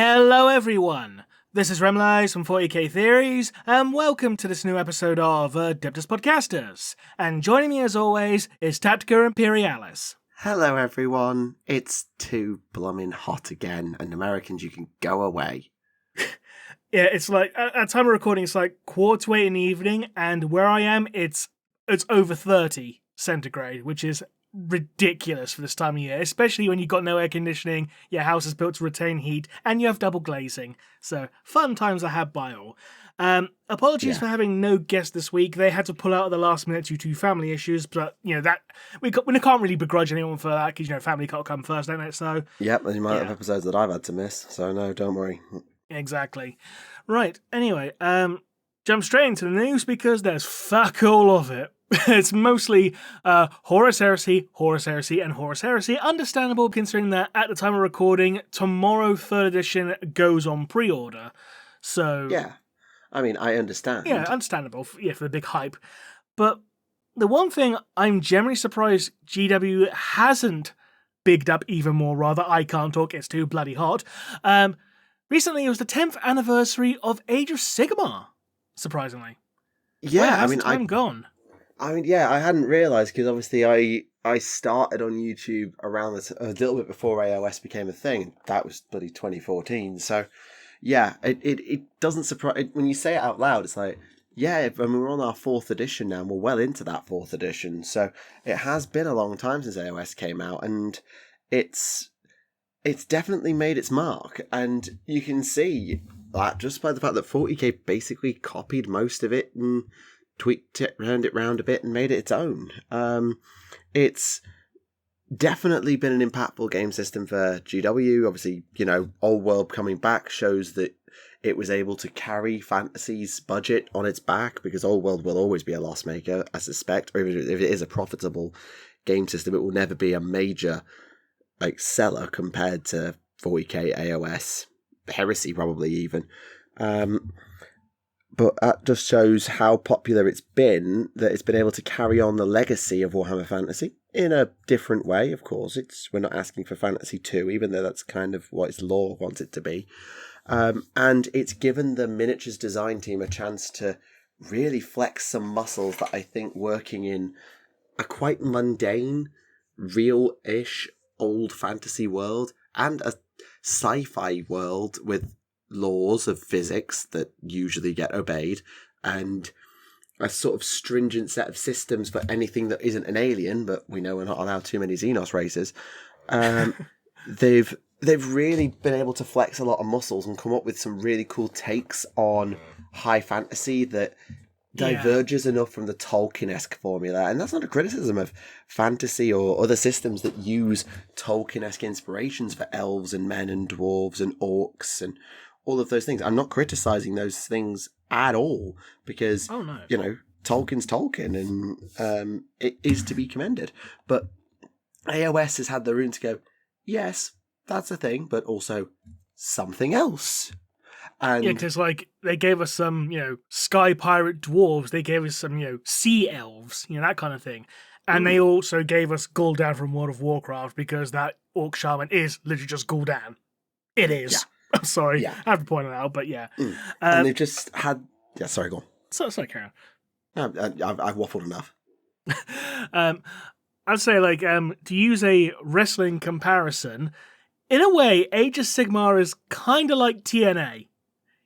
Hello everyone, this is Remleiz from 40k Theories, and welcome to this new episode of Adeptus Podcastus. And joining me as always is Tactica Imperialis. Hello everyone, it's too blooming hot again, and Americans, you can go away. Yeah, it's like, at time of recording, it's like 8:15 in the evening, and where I am, it's over 30 centigrade, which is ridiculous for this time of year, especially when you've got no air conditioning, your house is built to retain heat, and you have double glazing. So, fun times I had by all. Apologies for having no guest this week. They had to pull out at the last minute due to family issues, but, that we can't really begrudge anyone for that, because, family can't come first, don't it? So, yep, and you might have episodes that I've had to miss, so no, don't worry. Exactly. Right, anyway, jump straight into the news, because there's fuck all of it. It's mostly Horus Heresy, and Horus Heresy. Understandable considering that at the time of recording, tomorrow 3rd edition goes on pre-order. So yeah, I mean, I understand. Yeah, understandable for the big hype. But the one thing I'm generally surprised GW hasn't bigged up even more, rather, I can't talk, it's too bloody hot. Recently, it was the 10th anniversary of Age of Sigmar, surprisingly. Yeah, I'm gone. I hadn't realised, because obviously I started on YouTube around a little bit before AOS became a thing. That was bloody 2014. So, yeah, it doesn't surprise... When you say it out loud, it's like, yeah, we're on our 4th edition now, and we're well into that 4th edition. So, it has been a long time since AOS came out, and it's definitely made its mark. And you can see that just by the fact that 40k basically copied most of it and tweaked it, turned it round a bit, and made it its own. It's definitely been an impactful game system for GW. Obviously, Old World coming back shows that it was able to carry Fantasy's budget on its back, because Old World will always be a loss maker, I suspect, or even if it is a profitable game system, it will never be a major seller compared to 40k, AOS, Heresy probably even. But that just shows how popular it's been, that it's been able to carry on the legacy of Warhammer Fantasy in a different way, of course. We're not asking for Fantasy 2, even though that's kind of what its lore wants it to be. And it's given the miniatures design team a chance to really flex some muscles that I think working in a quite mundane, real-ish, old fantasy world, and a sci-fi world with laws of physics that usually get obeyed, and a sort of stringent set of systems for anything that isn't an alien, but we know we're not allowed too many Xenos races. They've really been able to flex a lot of muscles and come up with some really cool takes on high fantasy that diverges enough from the Tolkien-esque formula. And that's not a criticism of fantasy or other systems that use Tolkien-esque inspirations for elves and men and dwarves and orcs and all of those things. I'm not criticizing those things at all, because, Tolkien's Tolkien, and it is to be commended. But AOS has had the room to go, yes, that's a thing, but also something else. And because they gave us some, sky pirate dwarves, they gave us some, sea elves, that kind of thing. And they also gave us Gul'dan from World of Warcraft, because that orc shaman is literally just Gul'dan. It is. Yeah. I'm sorry, I have to point it out, but yeah. And they've just had... Yeah, sorry, go on. Sorry, Karen. I've waffled enough. I'd say, to use a wrestling comparison, in a way, Age of Sigmar is kind of like TNA.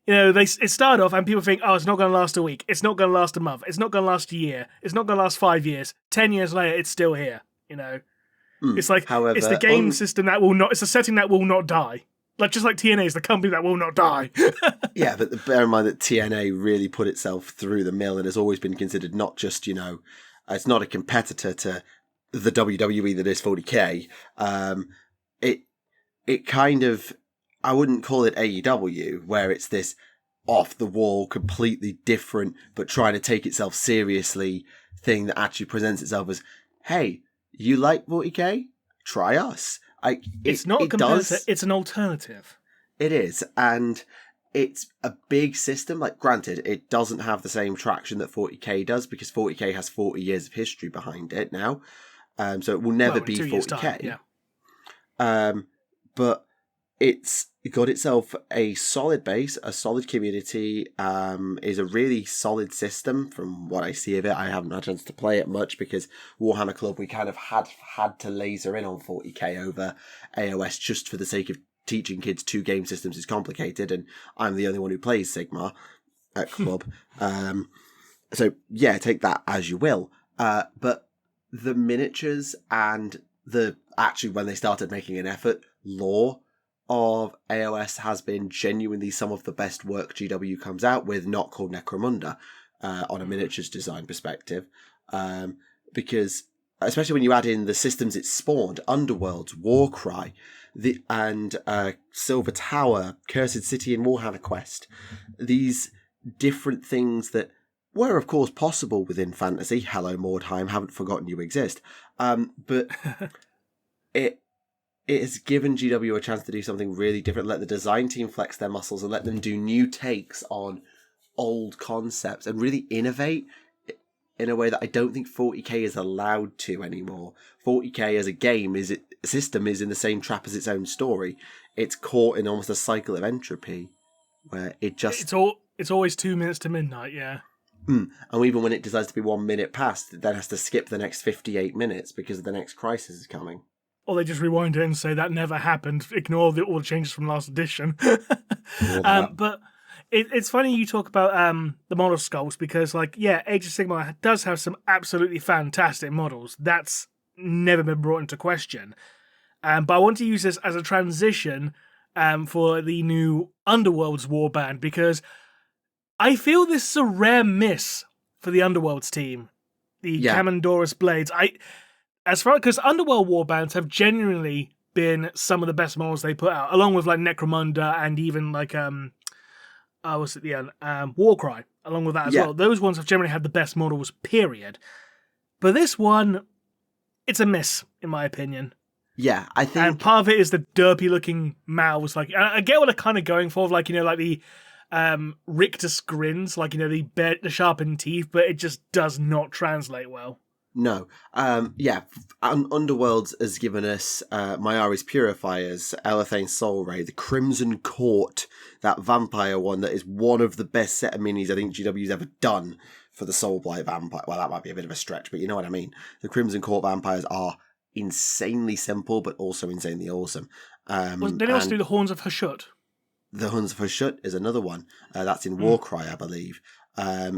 It started off and people think, oh, it's not going to last a week. It's not going to last a month. It's not going to last a year. It's not going to last 5 years. 10 years later, it's still here, It's like, however, it's the game system that will not... It's a setting that will not die. Just like TNA is the company that will not die. Yeah, but bear in mind that TNA really put itself through the mill and has always been considered not just, it's not a competitor to the WWE that is 40k. It kind of, I wouldn't call it AEW, where it's this off-the-wall, completely different, but trying to take itself seriously thing that actually presents itself as, hey, you like 40k? Try us. It's not a competitor, it's an alternative. It is, and it's a big system. Granted, it doesn't have the same traction that 40k does, because 40k has 40 years of history behind it now. So it will never be 40k. Time, yeah. But it's it got itself a solid base, a solid community, is a really solid system from what I see of it. I haven't had a chance to play it much because Warhammer Club, we kind of had to laser in on 40k over AOS just for the sake of teaching kids 2 game systems is complicated, and I'm the only one who plays Sigmar at Club. So yeah, take that as you will. But the miniatures and actually when they started making an effort, lore of AOS has been genuinely some of the best work GW comes out with, not called Necromunda, on a miniatures design perspective. Because, especially when you add in the systems it spawned, Underworlds, Warcry, and Silver Tower, Cursed City and Warhammer Quest, these different things that were, of course, possible within fantasy. Hello, Mordheim, haven't forgotten you exist. But it has given GW a chance to do something really different, let the design team flex their muscles and let them do new takes on old concepts and really innovate in a way that I don't think 40k is allowed to anymore. 40k as a game, a system is in the same trap as its own story. It's caught in almost a cycle of entropy where it just... It's always 2 minutes to midnight, yeah. And even when it decides to be 1 minute past, it then has to skip the next 58 minutes because the next crisis is coming. Or they just rewind it and say that never happened. Ignore all the changes from last edition. But it's funny you talk about the model sculpts because, like, yeah, Age of Sigmar does have some absolutely fantastic models. That's never been brought into question. But I want to use this as a transition for the new Underworlds warband because I feel this is a rare miss for the Underworlds team. The Kamandorus Blades. Because Underworld warbands have genuinely been some of the best models they put out, along with like Necromunda and even like Warcry, along with that as well. Those ones have generally had the best models, period. But this one, it's a miss, in my opinion. Yeah, I think... And part of it is the derpy looking mouths. Like, I get what they're kind of going for, like, you know, like the rictus grins, like, you know, the sharpened teeth, but it just does not translate well. No. Underworlds has given us Myari's Purifiers, Elethane Soul Ray, the Crimson Court, that vampire one that is one of the best set of minis I think GW's ever done for the Soulblight vampire. Well, that might be a bit of a stretch, but you know what I mean. The Crimson Court vampires are insanely simple, but also insanely awesome. Did they also do the Horns of Hashut? The Horns of Hashut is another one. That's in Warcry, I believe.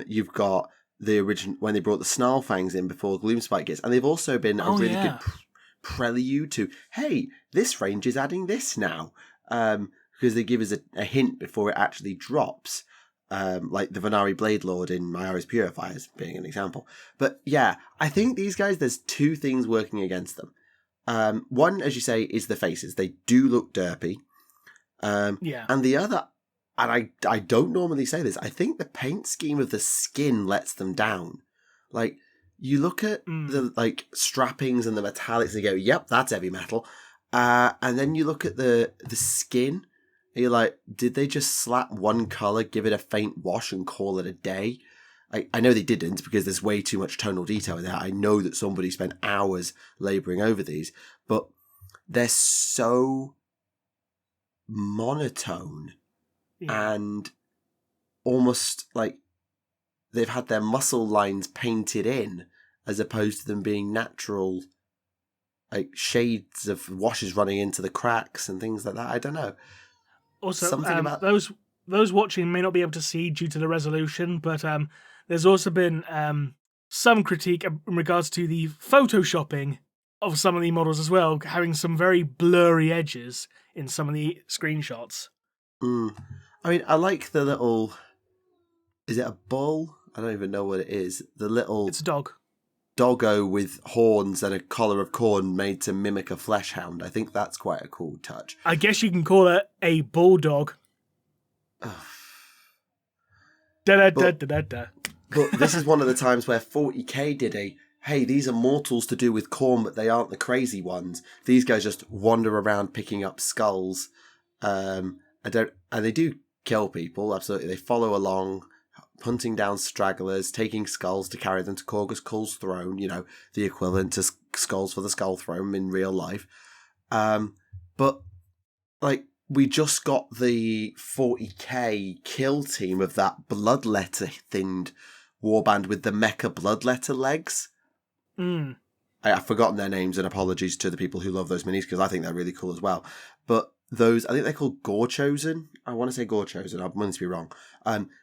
You've got the original when they brought the Snarlfangs in before Gloomspite gets, and they've also been a really good prelude to, hey, this range is adding this now, because they give us a hint before it actually drops, like the Venari Blade Lord in Myari's Purifiers being an example. But yeah, I think these guys, there's 2 things working against them. One, as you say, is the faces. They do look derpy. And the other, and I don't normally say this, I think the paint scheme of the skin lets them down. Like, you look at the like strappings and the metallics and you go, yep, that's heavy metal. And then you look at the skin and you're like, did they just slap one colour, give it a faint wash and call it a day? I know they didn't because there's way too much tonal detail in there. I know that somebody spent hours labouring over these, but they're so monotone. And almost like they've had their muscle lines painted in as opposed to them being natural, like shades of washes running into the cracks and things like that. I don't know. Also, something about those watching may not be able to see due to the resolution, but there's also been some critique in regards to the photoshopping of some of the models as well, having some very blurry edges in some of the screenshots. I mean, I like the little... Is it a bull? I don't even know what it is. The little... It's a dog. Doggo with horns and a collar of corn made to mimic a flesh hound. I think that's quite a cool touch. I guess you can call it a bulldog. Da-da-da-da-da-da. But this is one of the times where 40k did hey, these are mortals to do with corn, but they aren't the crazy ones. These guys just wander around picking up skulls. And they do kill people, absolutely. They follow along, hunting down stragglers, taking skulls to carry them to Corgus Kull's throne, you know, the equivalent to skulls for the Skull Throne in real life. But, like, we just got the 40k kill team of that bloodletter themed warband with the mecha bloodletter legs. I've forgotten their names, and apologies to the people who love those minis because I think they're really cool as well. But those, I think they're called Gore Chosen. I want to say Gore Chosen. I want to be wrong.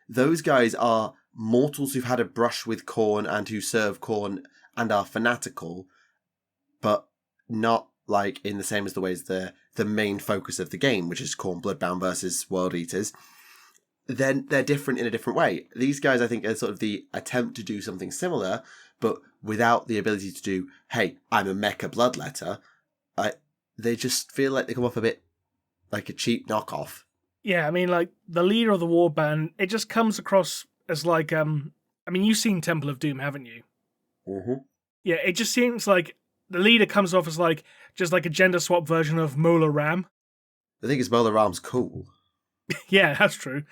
Those guys are mortals who've had a brush with Khorne and who serve Khorne and are fanatical, but not like in the same as the ways the main focus of the game, which is Khorne Bloodbound versus World Eaters. Then they're different in a different way. These guys, I think, are sort of the attempt to do something similar, but without the ability to do, hey, I'm a mecha bloodletter. They just feel like they come off a bit like a cheap knockoff. Yeah, I mean, like, the leader of the warband, it just comes across as like, I mean, you've seen Temple of Doom, haven't you? Mm-hmm. Yeah, it just seems like the leader comes off as like, just like a gender swap version of Mola Ram. The thing is, Mola Ram's cool. Yeah, that's true.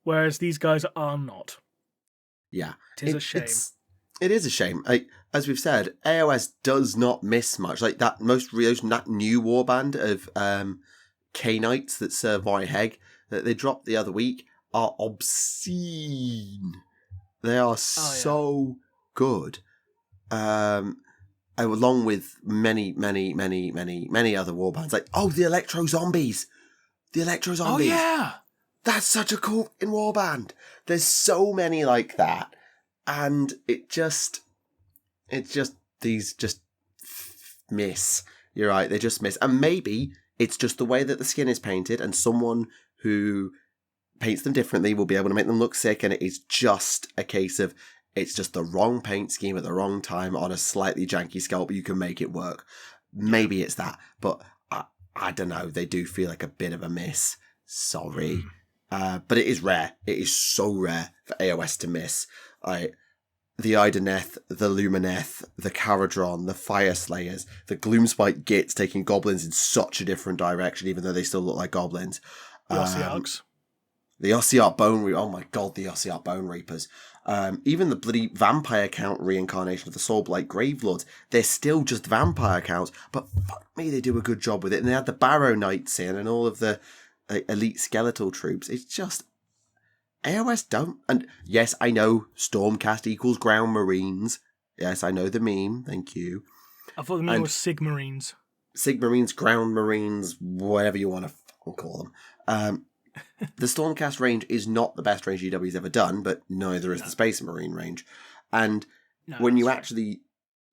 Whereas these guys are not. Yeah. It is a shame. It is a shame. As we've said, AOS does not miss much. Like that that new warband of K-Knights that serve Warheg that they dropped the other week are obscene. They are so good. Along with many other warbands. Like, the Electro Zombies. The Electro Zombies. Oh, yeah. That's such a cool warband. There's so many like that. And these just miss. You're right, they just miss. And maybe it's just the way that the skin is painted, and someone who paints them differently will be able to make them look sick, and it is just a case of it's just the wrong paint scheme at the wrong time on a slightly janky sculpt, but you can make it work. Maybe it's that, but I don't know. They do feel like a bit of a miss. Sorry. But it is rare. It is so rare for AOS to miss. The Ideneth, the Lumineth, the Caradron, the Fire Slayers, the Gloomspite Gits taking goblins in such a different direction, even though they still look like goblins. The Ossiarchs. The Ossiarch Bone Reapers. Oh my god, the Ossiarch Bone Reapers. Even the bloody vampire count reincarnation of the Soulblight Gravelords. They're still just vampire counts, but fuck me, they do a good job with it. And they had the Barrow Knights in and all of the elite skeletal troops. It's just... AOS don't. And yes, I know Stormcast equals Ground Marines. Yes, I know the meme. Thank you. I thought the meme was Sigmarines. Sigmarines, Ground Marines, whatever you want to call them. The Stormcast range is not the best range EW's ever done, but neither is the Space Marine range. And when you actually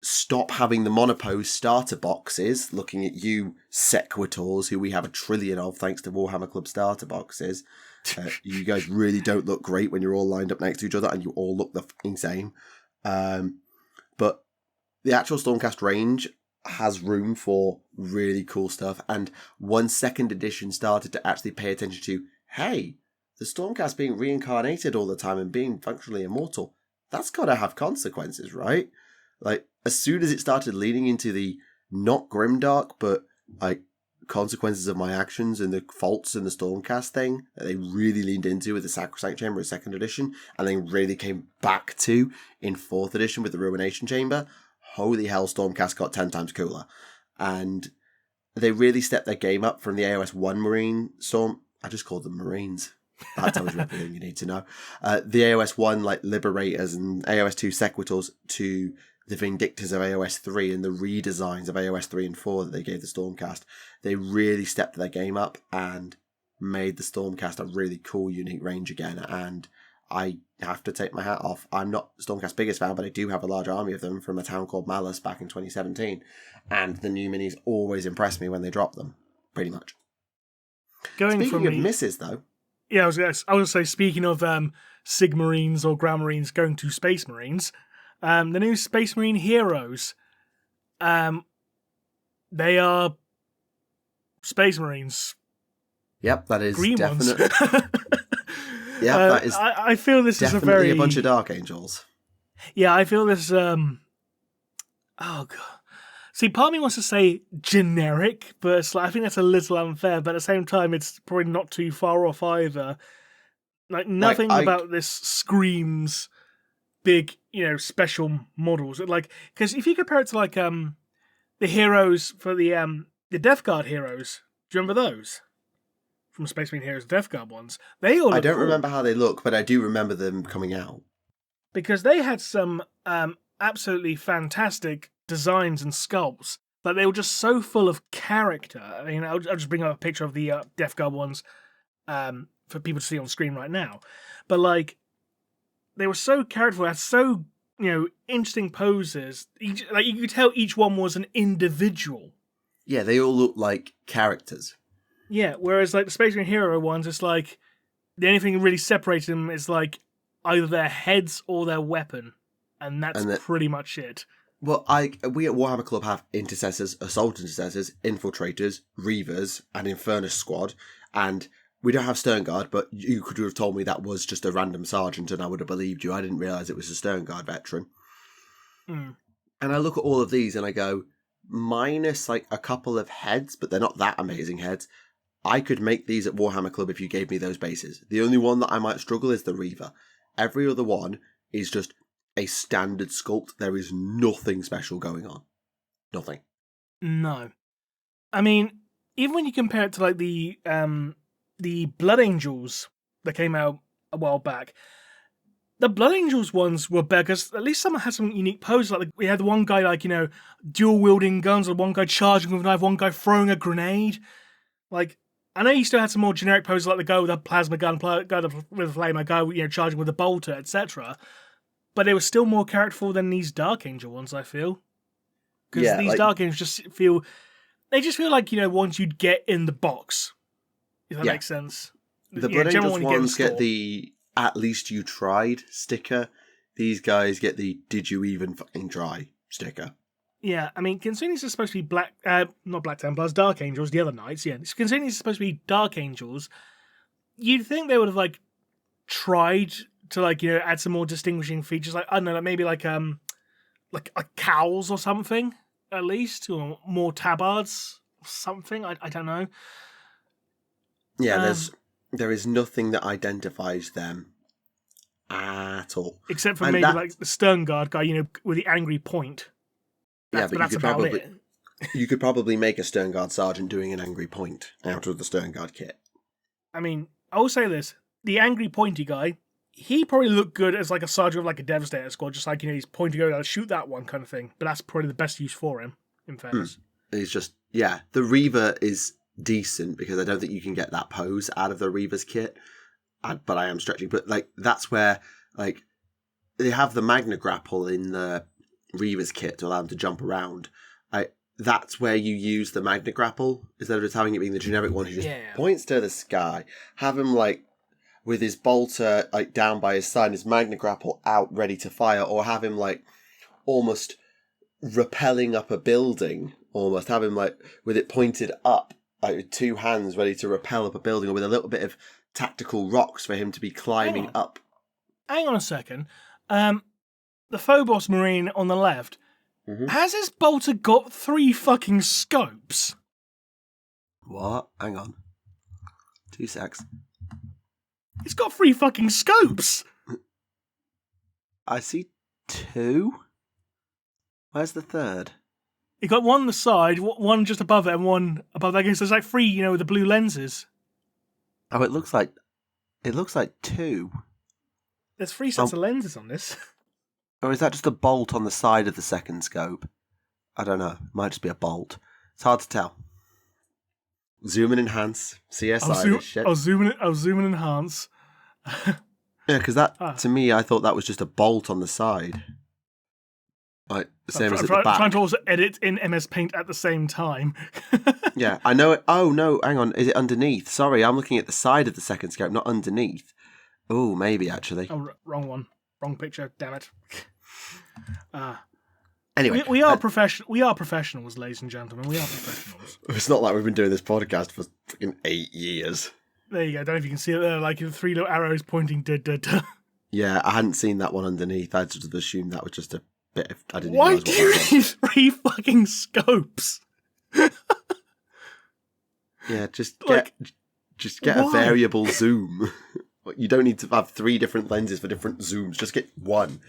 stop having the monopose starter boxes, looking at you Sequitors, who we have a trillion of thanks to Warhammer Club starter boxes, you guys really don't look great when you're all lined up next to each other and you all look the fucking same. But the actual Stormcast range has room for really cool stuff. And once 2nd edition started to actually pay attention to, hey, the Stormcast being reincarnated all the time and being functionally immortal, that's got to have consequences, right? Like, as soon as it started leaning into the not grimdark, but like consequences of my actions and the faults in the Stormcast thing that they really leaned into with the Sacrosanct Chamber of 2nd edition, and then really came back to in 4th edition with the Ruination Chamber, holy hell, Stormcast got 10 times cooler. And they really stepped their game up from the AOS 1 Marine Storm. I just called them Marines. That tells you everything you need to know. The AOS 1 like Liberators and AOS 2 Sequitors to the Vindictors of AOS 3 and the redesigns of AOS 3 and 4 that they gave the Stormcast. They really stepped their game up and made the Stormcast a really cool, unique range again. And I have to take my hat off. I'm not Stormcast's biggest fan, but I do have a large army of them from a town called Malice back in 2017. And the new minis always impress me when they drop them, pretty much. Speaking of misses, though. Yeah, I was going to say, speaking of Sigmarines or Ground Marines going to Space Marines, the new Space Marine heroes, they are Space Marines. Yep, that is green definitely. Ones. Yeah, that is. I feel this is definitely a bunch of Dark Angels. Yeah, I feel this. Oh god. See, part of me wants to say generic, but it's like, I think that's a little unfair. But at the same time, it's probably not too far off either. Like nothing about this screams big, special models. Like, because if you compare it to like the heroes for the Death Guard heroes, do you remember those? from Space Marine Heroes Death Guard ones, they all look I don't cool, remember how they look, but I do remember them coming out. because they had some absolutely fantastic designs and sculpts. Like, they were just so full of character. I mean, I'll just bring up a picture of the Death Guard ones for people to see on screen right now. But, like, they were so characterful, had so, interesting poses. You could tell each one was an individual. Yeah, they all look like characters. Yeah, whereas, like, the Space Marine Hero ones, it's like, the only thing that really separated them is, like, either their heads or their weapon. And that's pretty much it. Well, we at Warhammer Club have intercessors, assault intercessors, infiltrators, reavers, and Infernus squad, and we don't have Sternguard, but you could have told me that was just a random sergeant and I would have believed you. I didn't realise it was a Sternguard veteran. Mm. And I look at all of these and I go, minus like a couple of heads, but they're not that amazing heads, I could make these at Warhammer Club if you gave me those bases. The only one that I might struggle is the Reaver. Every other one is just a standard sculpt. There is nothing special going on. Nothing. No. I mean, even when you compare it to like the Blood Angels that came out a while back, the Blood Angels ones were better because at least some had some unique poses. Like we had one guy like, dual wielding guns, or one guy charging with a knife, one guy throwing a grenade. Like, I know you still had some more generic poses like the guy with a plasma gun, guy with a flame, a guy charging with a bolter, etc. But they were still more characterful than these Dark Angel ones, I feel. Because these Dark Angels just feel like, ones you'd get in the box. If that makes sense. The Blood Angels ones get the "at least you tried" sticker. These guys get the "did you even fucking try" sticker. Yeah, I mean, considering these are supposed to be not Black Templars, Dark Angels, the other knights, yeah. Considering these are supposed to be Dark Angels, you'd think they would have, like, tried to, like, add some more distinguishing features. Like, I don't know, maybe like cowls or something, at least, or more tabards or something. I don't know. Yeah, there is nothing that identifies them at all. Except for maybe like the Sternguard guy, with the angry point. But you could probably make a Sternguard sergeant doing an angry point out of the Sternguard kit. I mean, I will say this: the angry pointy guy, he probably looked good as like a sergeant of like a Devastator squad, just like he's pointing over, shoot that one kind of thing. But that's probably the best use for him, in fairness. He's just the Reaver is decent because I don't think you can get that pose out of the Reaver's kit. But I am stretching. But like that's where like they have the Magna Grapple in the Reaver's kit to allow him to jump around. That's where you use the Magna Grapple instead of just having it being the generic one who just points to the sky. Have him like with his bolter like down by his side, his Magna Grapple out ready to fire, or have him like almost rappelling up a building. Almost have him like with it pointed up, like with two hands ready to rappel up a building, or with a little bit of tactical rocks for him to be climbing up. Hang on a second. The Phobos Marine on the left, has his bolter got 3 fucking scopes? What? Hang on. 2 secs. It's got 3 fucking scopes! I see 2. Where's the third? He got one on the side, one just above it, and one above that. So there's like 3, with the blue lenses. Oh, it looks like 2. There's 3 sets of lenses on this. Or is that just a bolt on the side of the second scope? I don't know. It might just be a bolt. It's hard to tell. Zoom and enhance. CSI shit. I'll zoom and enhance. Yeah, because that, to me, I thought that was just a bolt on the side. Like, the same as at the back. I'm trying to also edit in MS Paint at the same time. Yeah, I know it. Oh, no, hang on. Is it underneath? Sorry, I'm looking at the side of the second scope, not underneath. Oh, maybe, actually. Oh, wrong one. Wrong picture, damn it. Anyway. We are professionals, ladies and gentlemen. We are professionals. It's not like we've been doing this podcast for freaking 8 years. There you go. I don't know if you can see it there, like the 3 little arrows pointing. Yeah, I hadn't seen that one underneath. I just assumed that was just a bit of... I didn't Why do you need 3 fucking scopes? Yeah, just get a variable zoom. You don't need to have 3 different lenses for different zooms. Just get one.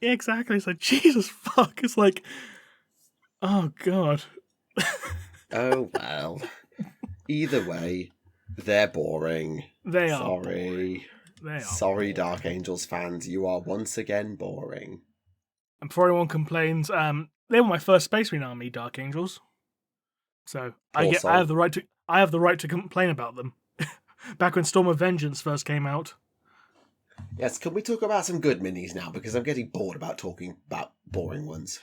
Yeah, exactly. It's like, Jesus fuck. It's like, oh, God. Oh, well. Either way, They're boring. They are. Sorry. They are. Sorry, Dark Angels fans. You are once again boring. And before anyone complains, they were my first Space Marine army, Dark Angels. So I have the right to complain about them. Back when Storm of Vengeance first came out. Yes, can we talk about some good minis now? Because I'm getting bored about talking about boring ones.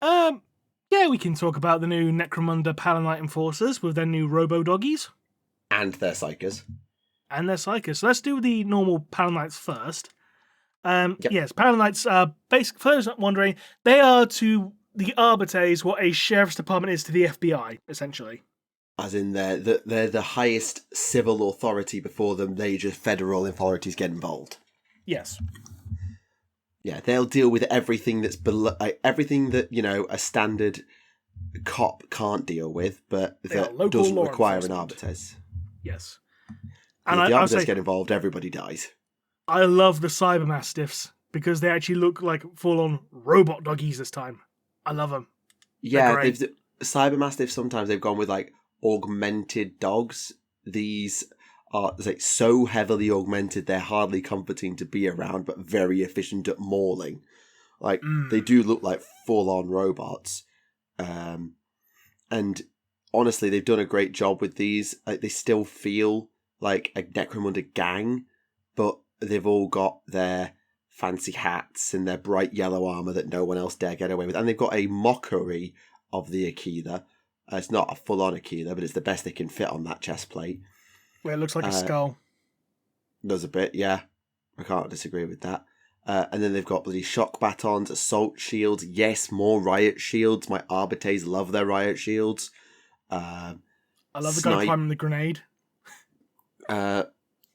Yeah, we can talk about the new Necromunda Palanite Enforcers with their new Robo-Doggies. And their Psychers. So let's do the normal Palanites first. Yes, Palanites are basic. For those not wondering, they are to the Arbites what a sheriff's department is to the FBI, essentially. As in, they're the highest civil authority before the major federal authorities get involved. Yes. Yeah, they'll deal with everything that's below, everything that, a standard cop can't deal with, but that doesn't require an Arbites. Yes. And if the Arbites get involved, everybody dies. I love the Cyber Mastiffs because they actually look like full-on robot doggies this time. I love them. Yeah, Cyber Mastiffs, sometimes they've gone with augmented dogs. These are so heavily augmented they're hardly comforting to be around, but very efficient at mauling. They do look like full-on robots. And honestly, they've done a great job with these. They still feel like a Necromunda gang, but they've all got their fancy hats and their bright yellow armour that no one else dare get away with. And they've got a mockery of the Aquila. It's not a full-on Aquila, but it's the best they can fit on that chest plate. Well, it looks like a skull. Does a bit, yeah. I can't disagree with that. And then they've got bloody shock batons, assault shields. Yes, more riot shields. My Arbites love their riot shields. I love the guy climbing the grenade.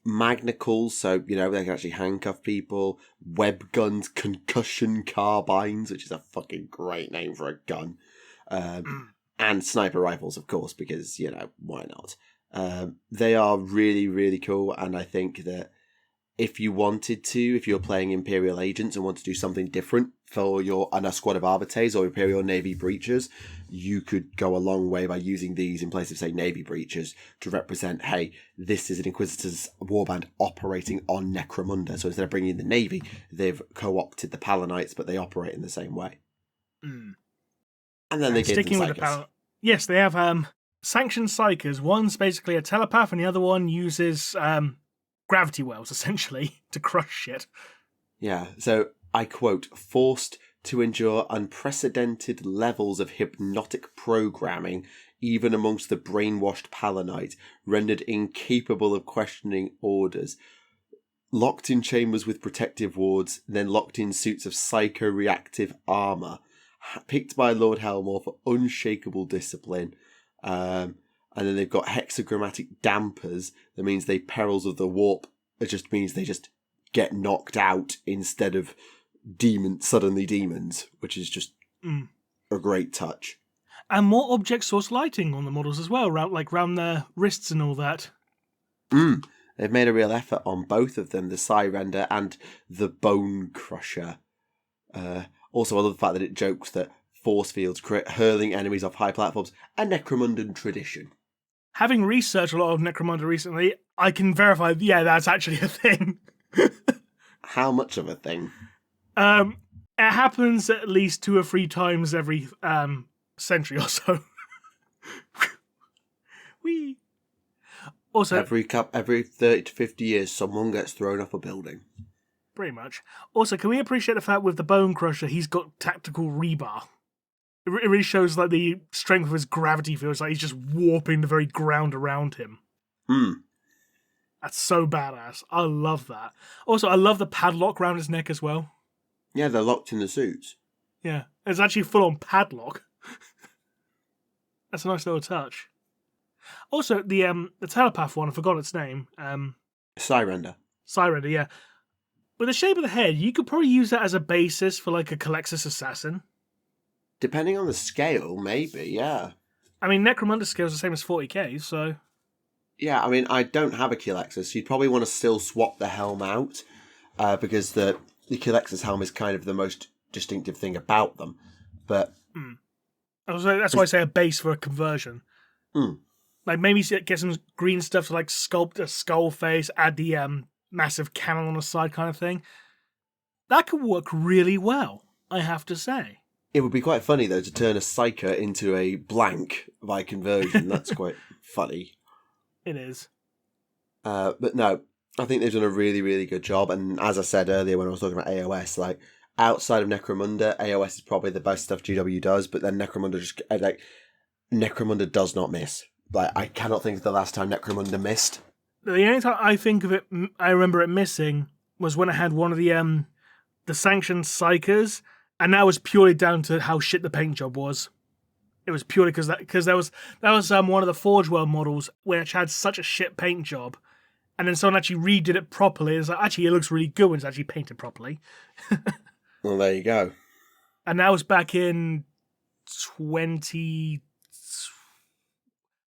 Magnicals, so, they can actually handcuff people. Web guns, concussion carbines, which is a fucking great name for a gun. And sniper rifles, of course, because, why not? They are really, really cool, and I think that if you're playing Imperial Agents and want to do something different for a squad of Arbites or Imperial Navy Breachers, you could go a long way by using these in place of, say, Navy Breachers to represent, hey, this is an Inquisitor's warband operating on Necromunda. So instead of bringing in the Navy, they've co-opted the Palanites, but they operate in the same way. Mm. And then they get sticking the with the Yes, they have sanctioned psychers. One's basically a telepath, and the other one uses gravity wells, essentially, to crush shit. Yeah, so I quote, forced to endure unprecedented levels of hypnotic programming, even amongst the brainwashed Palanite, rendered incapable of questioning orders. Locked in chambers with protective wards, then locked in suits of psycho-reactive armour, picked by Lord Helmore for unshakable discipline. And then they've got hexagrammatic dampers. That means they perils of the warp. It just means they just get knocked out instead of suddenly demons, which is just a great touch. And more object source lighting on the models as well, around their wrists and all that. They've made a real effort on both of them, the Cyrender and the Bone Crusher. Also, I love the fact that it jokes that force fields create hurling enemies off high platforms, a Necromundan tradition. Having researched a lot of Necromunda recently, I can verify, that's actually a thing. How much of a thing? It happens at least 2 or 3 times every century or so. Whee! Also, every 30 to 50 years, someone gets thrown off a building. Pretty much. Also, can we appreciate the fact with the Bone Crusher, he's got tactical rebar? It really shows the strength of his gravity field. It's like he's just warping the very ground around him. That's so badass. I love that. Also, I love the padlock around his neck as well. Yeah, they're locked in the suits. Yeah, it's actually full-on padlock. That's a nice little touch. Also, the telepath one, I forgot its name. Cyrender, yeah. With the shape of the head, you could probably use that as a basis for a Calexis assassin. Depending on the scale, maybe, yeah. I mean, Necromunda scale is the same as 40k, so... Yeah, I mean, I don't have a Calexis. You'd probably want to still swap the helm out, because the Calexis helm is kind of the most distinctive thing about them. But that's why I say a base for a conversion. Like maybe get some green stuff to like sculpt a skull face, add the massive cannon on the side kind of thing. That could work really well, I have to say. It would be quite funny, though, to turn a Psyker into a blank by conversion. That's quite funny. It is. But no, I think they've done a really, really good job. And as I said earlier when I was talking about AOS, like, outside of Necromunda, AOS is probably the best stuff GW does, but then Necromunda does not miss. Like, I cannot think of the last time Necromunda missed. The only time I think of it, I remember it missing, was when I had one of the sanctioned psychers, and that was purely down to how shit the paint job was. It was purely because that was one of the Forge World models which had such a shit paint job, and then someone actually redid it properly. It's like, actually, it looks really good when it's actually painted properly. Well, there you go. And that was back in 20...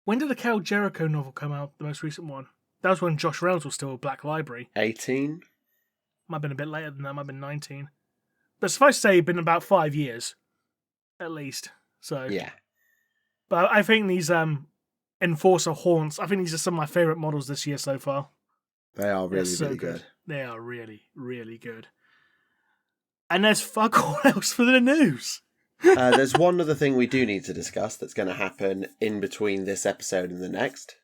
When did the Cal Jericho novel come out, the most recent one? That was when Josh Reynolds was still a Black Library. 18? Might have been a bit later than that, might have been 19. But suffice to say, it's been about 5 years, at least. So yeah. But I think these Enforcer Haunts, I think these are some of my favourite models this year so far. They are really good. They are really, really good. And there's fuck all else for the news. There's one other thing we do need to discuss that's going to happen in between this episode and the next.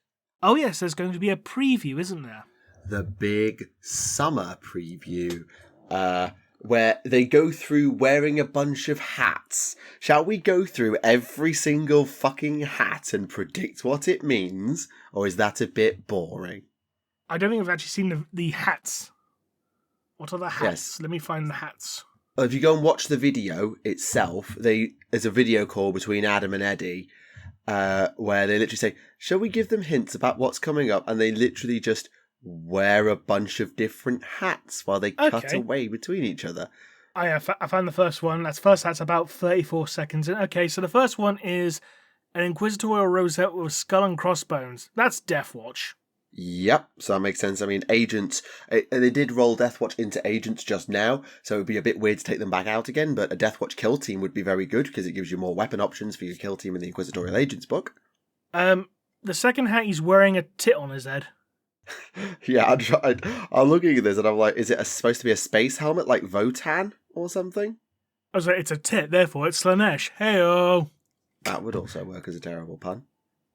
Oh yes, there's going to be a preview, isn't there? The big summer preview, where they go through wearing a bunch of hats. Shall we go through every single fucking hat and predict what it means? Or is that a bit boring? I don't think I've actually seen the hats. What are the hats? Yes. Let me find the hats. If you go and watch the video itself, there's a video call between Adam and Eddie, where they literally say, shall we give them hints about what's coming up? And they literally just wear a bunch of different hats while they cut away between each other. I found the first one. First hat's about 34 seconds in. Okay, so the first one is an Inquisitorial rosette with skull and crossbones. That's Deathwatch. Yep, so that makes sense. I mean, Agents, they did roll Deathwatch into Agents just now, so it would be a bit weird to take them back out again, but a Deathwatch kill team would be very good because it gives you more weapon options for your kill team in the Inquisitorial Agents book. The second hat, he's wearing a tit on his head. Yeah, I'm looking at this and I'm like, is it supposed to be a space helmet like Votan or something? I was like, it's a tit, therefore it's Slanesh. Hey-oh! That would also work as a terrible pun.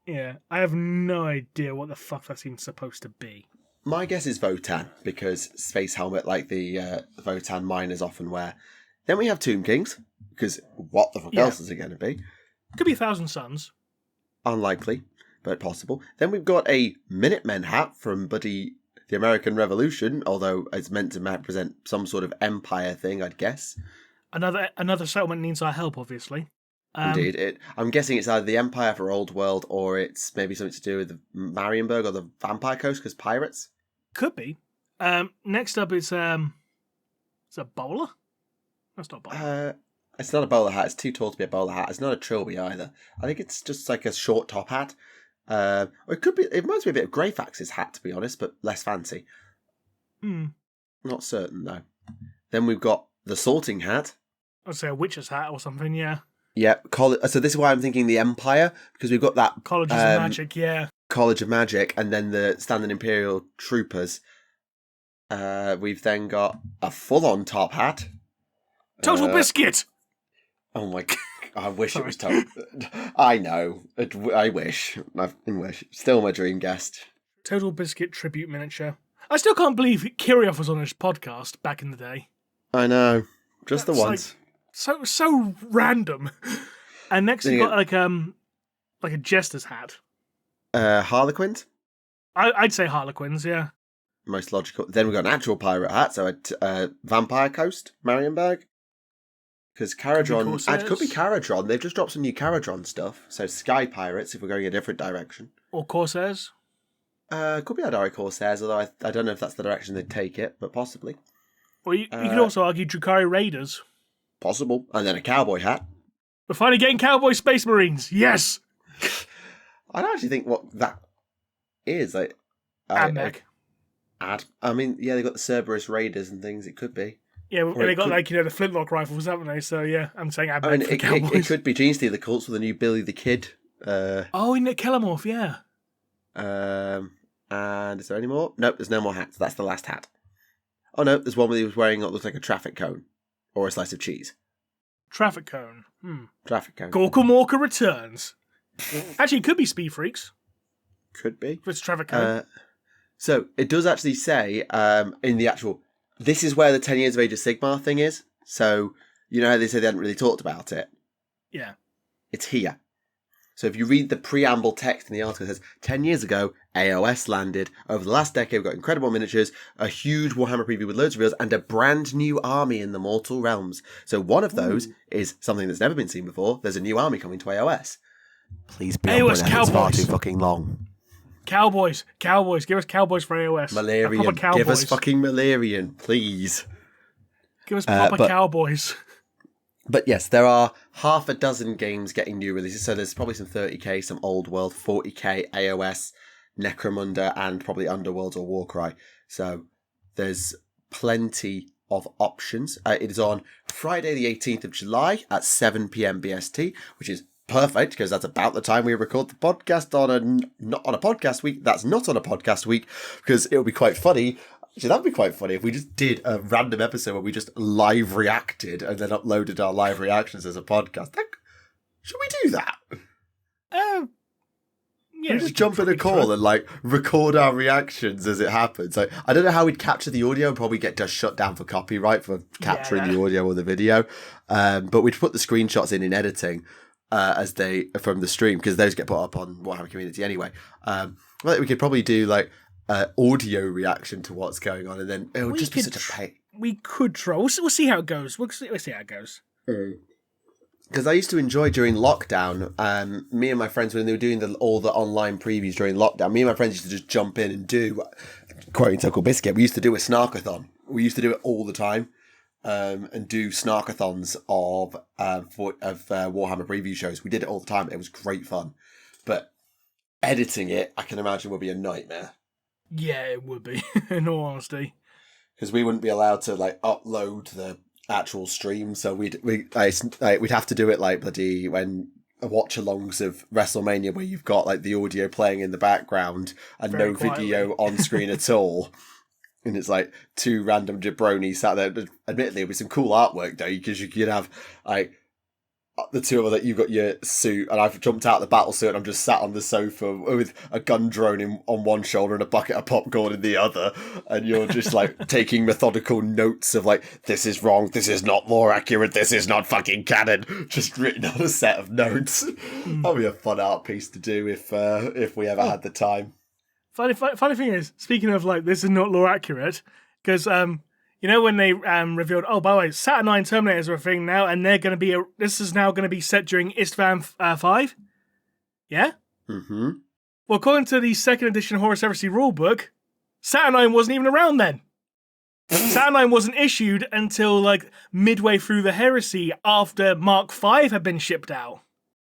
Yeah, I have no idea what the fuck that's even supposed to be. My guess is Votan, because space helmet like the Votan miners often wear. Then we have Tomb Kings, because what the fuck else is it going to be? Could be 1,000 Suns. Unlikely, but possible. Then we've got a Minutemen hat from the American Revolution, although it's meant to represent some sort of empire thing, I'd guess. Another settlement needs our help, obviously. Indeed. I'm guessing it's either the Empire for Old World or it's maybe something to do with the Marienburg or the Vampire Coast because pirates? Could be. Next up is a bowler? That's not a bowler. It's not a bowler hat. It's too tall to be a bowler hat. It's not a trilby either. I think it's just like a short top hat. Or it could be. It reminds me a bit of Greyfax's hat, to be honest, but less fancy. Not certain though. Then we've got the Sorting Hat. I'd say a witch's hat or something. Yeah. Yeah, so this is why I'm thinking the Empire, because we've got that... Colleges of Magic, yeah. College of Magic, and then the Standard Imperial Troopers. We've then got a full-on top hat. Total Biscuit! Oh my god, I wish it was Total... I know, I wish. Still my dream guest. Total Biscuit tribute miniature. I still can't believe Kirioth was on his podcast back in the day. I know, just the once. So random. And next you got like a jester's hat. Harlequins? I'd say Harlequins, yeah. Most logical. Then we've got an actual pirate hat, so a Vampire Coast, Marienburg. Because Caradron... Could be Caradron. They've just dropped some new Caradron stuff. So Sky Pirates, if we're going a different direction. Or Corsairs? Could be Adari Corsairs, although I don't know if that's the direction they'd take it, but possibly. Or you could also argue Drukhari Raiders. Possible. And then a cowboy hat. We're finally getting Cowboy Space Marines. Yes! I don't actually think what that is. I mean, yeah, they got the Cerberus Raiders and things. It could be. Yeah, and they got the flintlock rifles, haven't they? So yeah, I'm saying Admech for Cowboys. It could be Gene Stealer Cults with a new Billy the Kid. In the Kellamorph, yeah. And is there any more? Nope, there's no more hats. That's the last hat. Oh no, there's one where he was wearing what looks like a traffic cone. Or a slice of cheese. Traffic cone. Traffic cone. Gorkamorka returns. Actually, it could be Speed Freaks. Could be. If it's traffic cone. So, it does actually say, in the actual... This is where the 10 years of Age of Sigmar thing is. So, you know how they say they hadn't really talked about it? Yeah. It's here. So if you read the preamble text in the article, it says, 10 years ago, AOS landed. Over the last decade, we've got incredible miniatures, a huge Warhammer preview with loads of reels, and a brand new army in the Mortal Realms. So one of those is something that's never been seen before. There's a new army coming to AOS. Please be AOS on, Cowboys. It's far too fucking long. Cowboys. Give us Cowboys for AOS. Malarian. Give us fucking Malarian, please. Give us proper Cowboys. But yes, there are half a dozen games getting new releases. So there's probably some 30k, some Old World, 40k, AOS, Necromunda, and probably Underworlds or Warcry. So there's plenty of options. It is on Friday the 18th of July at 7 p.m. BST, which is perfect because that's about the time we record the podcast not on a podcast week. That's not on a podcast week because it would be quite funny. Actually, that would be quite funny if we just did a random episode where we just live reacted and then uploaded our live reactions as a podcast. Should we do that? Yeah. We just jump in a call and like record our reactions as it happens. Like, I don't know how we'd capture the audio and probably get just shut down for copyright for capturing the audio or the video. But we'd put the screenshots in editing as they from the stream because those get put up on Warhammer Community anyway. Well, we could probably do like audio reaction to what's going on, and then it would just be such a pain. We could try. We'll see how it goes. We'll see how it goes. Because I used to enjoy during lockdown, me and my friends, when they were doing all the online previews during lockdown, me and my friends used to just jump in and do, quoting Tuckle Biscuit, we used to do a snarkathon. We used to do it all the time, and do snarkathons of Warhammer preview shows. We did it all the time. It was great fun. But editing it, I can imagine, would be a nightmare. Yeah, it would be, in all honesty. Because we wouldn't be allowed to like upload the actual stream, so we'd have to do it like bloody when watch-alongs of WrestleMania where you've got like the audio playing in the background and very no quietly. Video on screen at all. And it's like two random jabronis sat there. Admittedly, it was some cool artwork though, because you could have like the two of us, you've got your suit, and I've jumped out of the battle suit, and I'm just sat on the sofa with a gun drone on one shoulder and a bucket of popcorn in the other, and you're just like taking methodical notes of like, this is wrong, this is not lore accurate, this is not fucking canon, just written on a set of notes. That'd be a fun art piece to do if we ever had the time. Funny thing is, speaking of like, this is not lore accurate, because you know when they revealed, oh, by the way, Saturnine Terminators are a thing now, and they're going to be this is now going to be set during Istvan 5? Yeah? Mm-hmm. Well, according to the second edition Horus Heresy rulebook, Saturnine wasn't even around then. Saturnine wasn't issued until like midway through the Heresy after Mark V had been shipped out.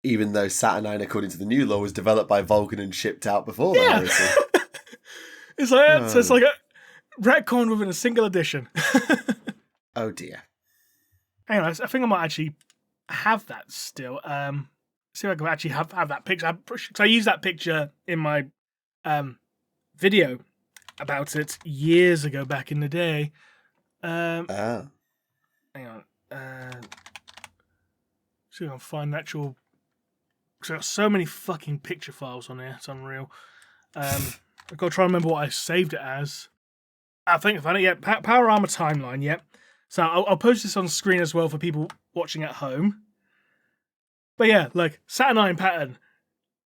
Even though Saturnine, according to the new law, was developed by Vulcan and shipped out before the Heresy. It's like so it's like a retcon within a single edition. Oh dear. Hang on, I think I might actually have that still. See if I can actually have that picture. Because I used that picture in my video about it years ago back in the day. Hang on. See if I can find the actual. Because I've got so many fucking picture files on there. It's unreal. I've got to try and remember what I saved it as. I think I found it, yeah. Power Armor Timeline, yeah. So I'll post this on screen as well for people watching at home. But yeah, like, Saturnine pattern.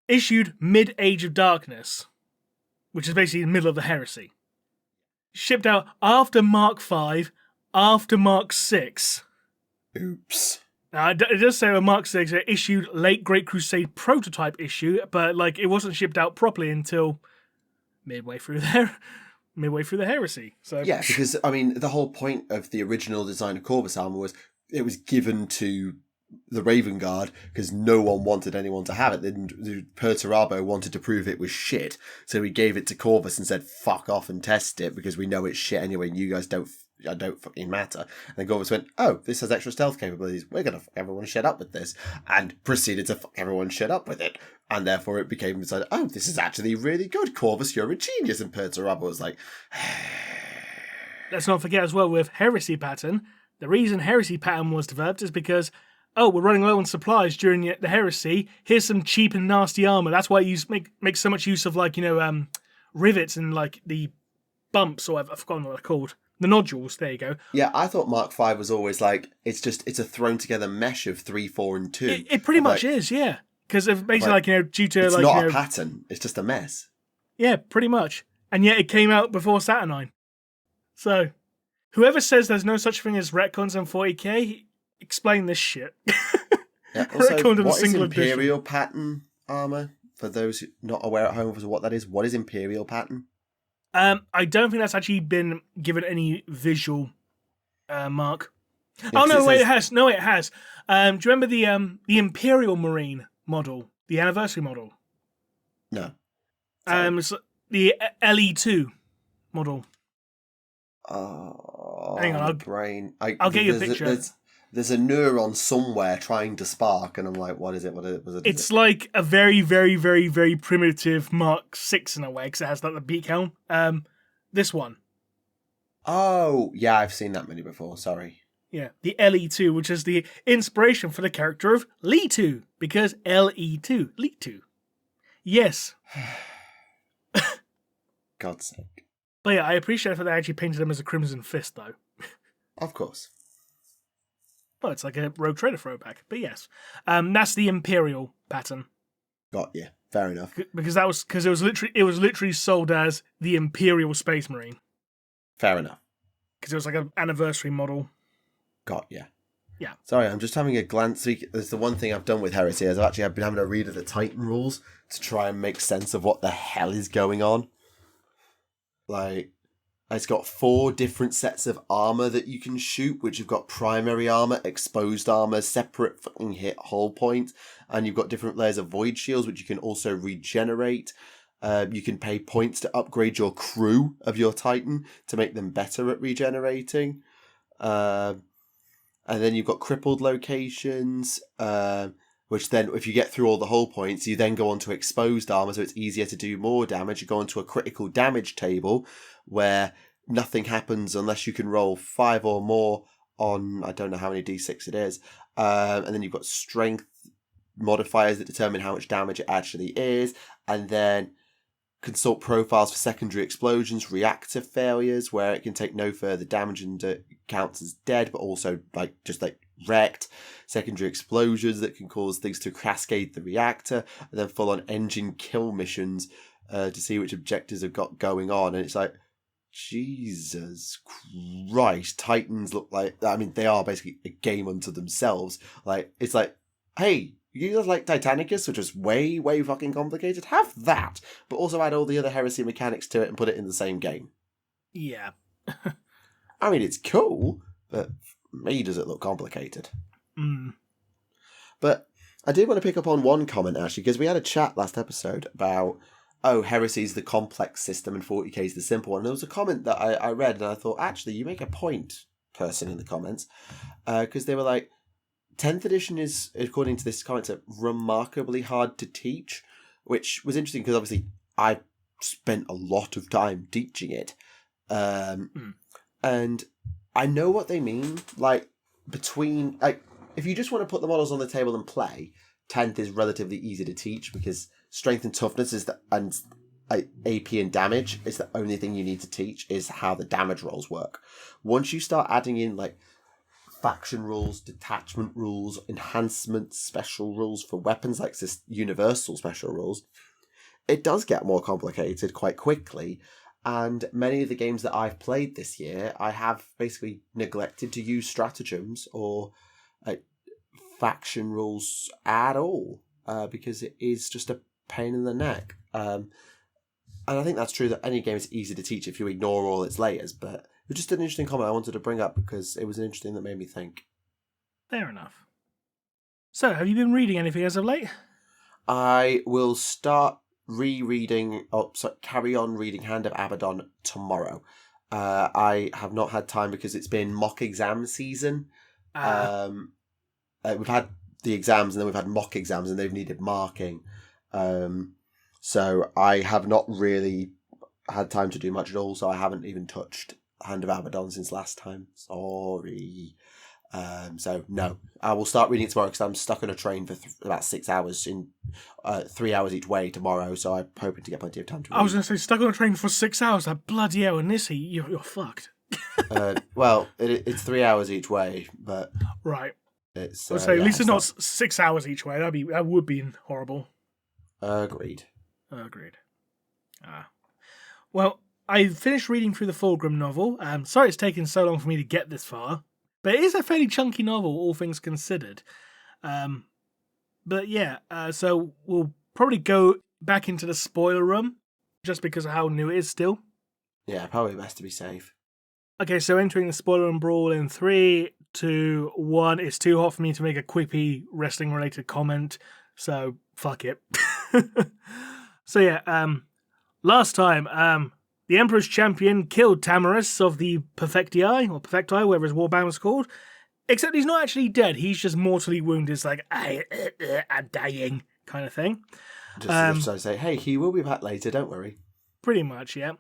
Issued mid-Age of Darkness. Which is basically the middle of the Heresy. Shipped out after Mark V, after Mark VI. Oops. Now, it does say on Mark VI, it issued late Great Crusade prototype issue, but like it wasn't shipped out properly until midway through the Heresy. So yeah, because I mean, the whole point of the original design of Corvus armor was it was given to the Raven Guard because no one wanted anyone to have it. Then Perturabo wanted to prove it was shit, so he gave it to Corvus and said, "Fuck off and test it because we know it's shit anyway, and you guys don't I don't fucking matter. And then Gorvus went, oh, this has extra stealth capabilities. We're going to fuck everyone shut up with this. And proceeded to fuck everyone shut up with it. And therefore it became decided, oh, this is actually really good. Corvus, you're a genius. And Perturabo was like... Let's not forget as well with Heresy Pattern, the reason Heresy Pattern was developed is because, oh, we're running low on supplies during the Heresy. Here's some cheap and nasty armor. That's why you make so much use of, like, rivets and, like, the bumps, or I've forgotten what they're called. The nodules, there you go. Yeah, I thought Mark V was always like, it's a thrown together mesh of 3, 4, and 2. It pretty much is, yeah. Because basically, due to, it's not a pattern, it's just a mess. Yeah, pretty much. And yet it came out before Saturnine. So, whoever says there's no such thing as retcons on 40k, explain this shit. Yeah, also, what is Imperial pattern armor? For those not aware at home of what that is, what is Imperial pattern? I don't think that's actually been given any visual mark. Yeah, it has. No, it has. Do you remember the Imperial Marine model, the anniversary model? No. It's the LE2 model. Oh, hang on, I'll get you a picture. There's a neuron somewhere trying to spark, and I'm like, what is it? It's like a very, very, very, very primitive Mark 6 in a way, because it has like the beak helm. This one. Oh, yeah, I've seen that many before, sorry. Yeah, the LE2, which is the inspiration for the character of Leetu, because LE2, Leetu. Yes. God's sake. But yeah, I appreciate that they actually painted him as a Crimson Fist, though. Of course. Well, it's like a Rogue Trader throwback, but yes. That's the Imperial pattern. Got you. Fair enough. Because it was literally sold as the Imperial Space Marine. Fair enough. Because it was like an anniversary model. Got you. Yeah. Sorry, I'm just having a glance. There's the one thing I've done with Heresy is I've been having a read of the Titan rules to try and make sense of what the hell is going on. Like, it's got 4 different sets of armor that you can shoot, which you've got primary armor, exposed armor, separate fucking hit hull point, and you've got different layers of void shields, which you can also regenerate. You can pay points to upgrade your crew of your Titan to make them better at regenerating. And then you've got crippled locations, which then, if you get through all the hull points, you then go on to exposed armor, so it's easier to do more damage. You go onto a critical damage table, where nothing happens unless you can roll 5 or more on, I don't know how many d6 it is. And then you've got strength modifiers that determine how much damage it actually is. And then consult profiles for secondary explosions, reactor failures, where it can take no further damage and it counts as dead, but also just wrecked. Secondary explosions that can cause things to cascade the reactor, and then full on engine kill missions to see which objectives have got going on. And it's like, Jesus Christ, Titans look like, I mean, they are basically a game unto themselves. Like, it's like, hey, you guys like Titanicus, which is way, way fucking complicated? Have that, but also add all the other heresy mechanics to it and put it in the same game. Yeah. I mean, it's cool, but for me, does it look complicated? But I did want to pick up on one comment, actually, because we had a chat last episode about, oh, heresy is the complex system and 40k is the simple one. And there was a comment that I read, and I thought, actually, you make a point, person in the comments, because they were like, 10th edition is, according to this comment, remarkably hard to teach, which was interesting because obviously I spent a lot of time teaching it. And I know what they mean. Like, if you just want to put the models on the table and play, 10th is relatively easy to teach because strength and toughness and AP and damage is the only thing you need to teach, is how the damage rolls work. Once you start adding in, like, faction rules, detachment rules, enhancements, special rules for weapons, like this universal special rules, it does get more complicated quite quickly. And many of the games that I've played this year, I have basically neglected to use stratagems or faction rules at all, because it is just a pain in the neck. And I think that's true that any game is easy to teach if you ignore all its layers, but it was just an interesting comment I wanted to bring up because it was an interesting that made me think. Fair enough. So, have you been reading anything as of late? I will start carry on reading Hand of Abaddon tomorrow. I have not had time because it's been mock exam season. We've had the exams and then we've had mock exams and they've needed marking. So I have not really had time to do much at all, so I haven't even touched Hand of Abaddon since last time. Sorry. So no, I will start reading it tomorrow because I'm stuck on a train for about 6 hours 3 hours each way tomorrow, so I'm hoping to get plenty of time to read. I was going to say, stuck on a train for 6 hours, that bloody hell, in this heat, you're fucked. Well, it's 3 hours each way, but... Right. It's, I would say, at least it's not 6 hours each way, that would be horrible. Agreed. Well, I finished reading through the Fulgrim novel. Sorry it's taken so long for me to get this far. But it is a fairly chunky novel, all things considered. But yeah, so we'll probably go back into the spoiler room, just because of how new it is still. Yeah, probably best to be safe. Okay, so entering the spoiler room brawl in 3, 2, 1. It's too hot for me to make a quippy wrestling-related comment, so fuck it. So yeah, last time, the Emperor's champion killed Tamaris of the Perfectii, whatever his warband was called. Except he's not actually dead, he's just mortally wounded. It's like, I'm dying, kind of thing. Just as if to say, hey, he will be back later, don't worry. Pretty much, yeah.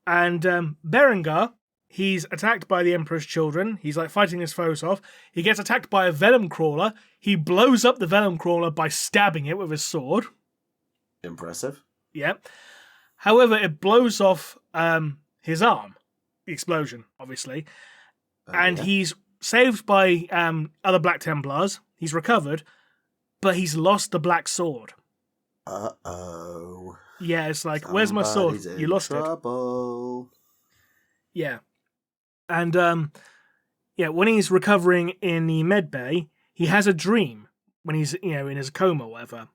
And Berengar, he's attacked by the Emperor's children. He's like fighting his foes off. He gets attacked by a venom crawler. He blows up the venom crawler by stabbing it with his sword. Impressive. Yeah. However, it blows off his arm. The explosion, obviously. And he's saved by other Black Templars. He's recovered, but he's lost the black sword. Uh-oh. Yeah, it's like, where's my sword? You lost trouble. it. Yeah. And, when he's recovering in the med bay, he has a dream when he's, in his coma or whatever.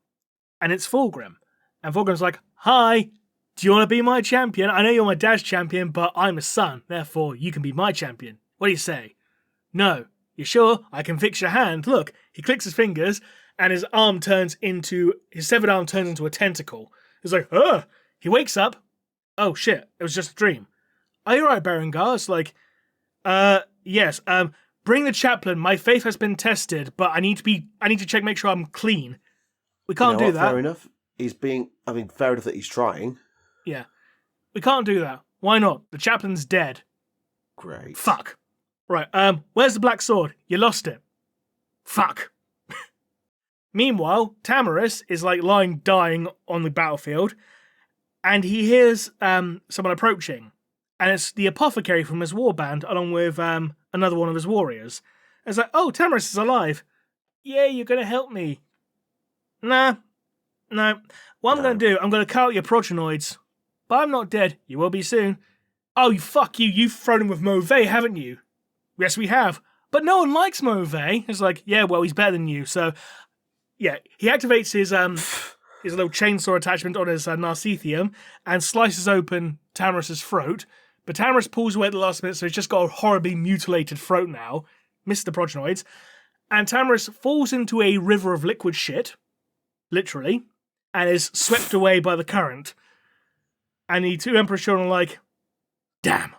And it's Fulgrim. And Fulgrim's like, hi, do you want to be my champion? I know you're my dad's champion, but I'm a son. Therefore, you can be my champion. What do you say? No. You sure? I can fix your hand. Look, he clicks his fingers, and his severed arm turns into a tentacle. He's like, ugh. He wakes up. Oh, shit. It was just a dream. Are you alright, Berengar? It's like, yes. Bring the chaplain. My faith has been tested, but I need to check, make sure I'm clean. We can't do that. Fair enough. Fair enough that he's trying. Yeah. We can't do that. Why not? The chaplain's dead. Great. Fuck. Right, where's the black sword? You lost it. Fuck. Meanwhile, Tamaris is like lying dying on the battlefield, and he hears someone approaching. And it's the apothecary from his warband, along with another one of his warriors. And it's like, oh, Tamaris is alive. Yeah, you're going to help me. Nah. No. What I'm going to do, I'm going to cut out your protonoids. But I'm not dead. You will be soon. Oh, fuck you. You've thrown him with Mauvais, haven't you? Yes, we have. But no one likes Mauvais. It's like, yeah, well, he's better than you. So, yeah, he activates his little chainsaw attachment on his Narcithium and slices open Tamaris' throat. But Tamaris pulls away at the last minute, so he's just got a horribly mutilated throat now. Missed the protonoids. And Tamaris falls into a river of liquid shit. Literally. And is swept away by the current. And the two Emperor's children are like, damn.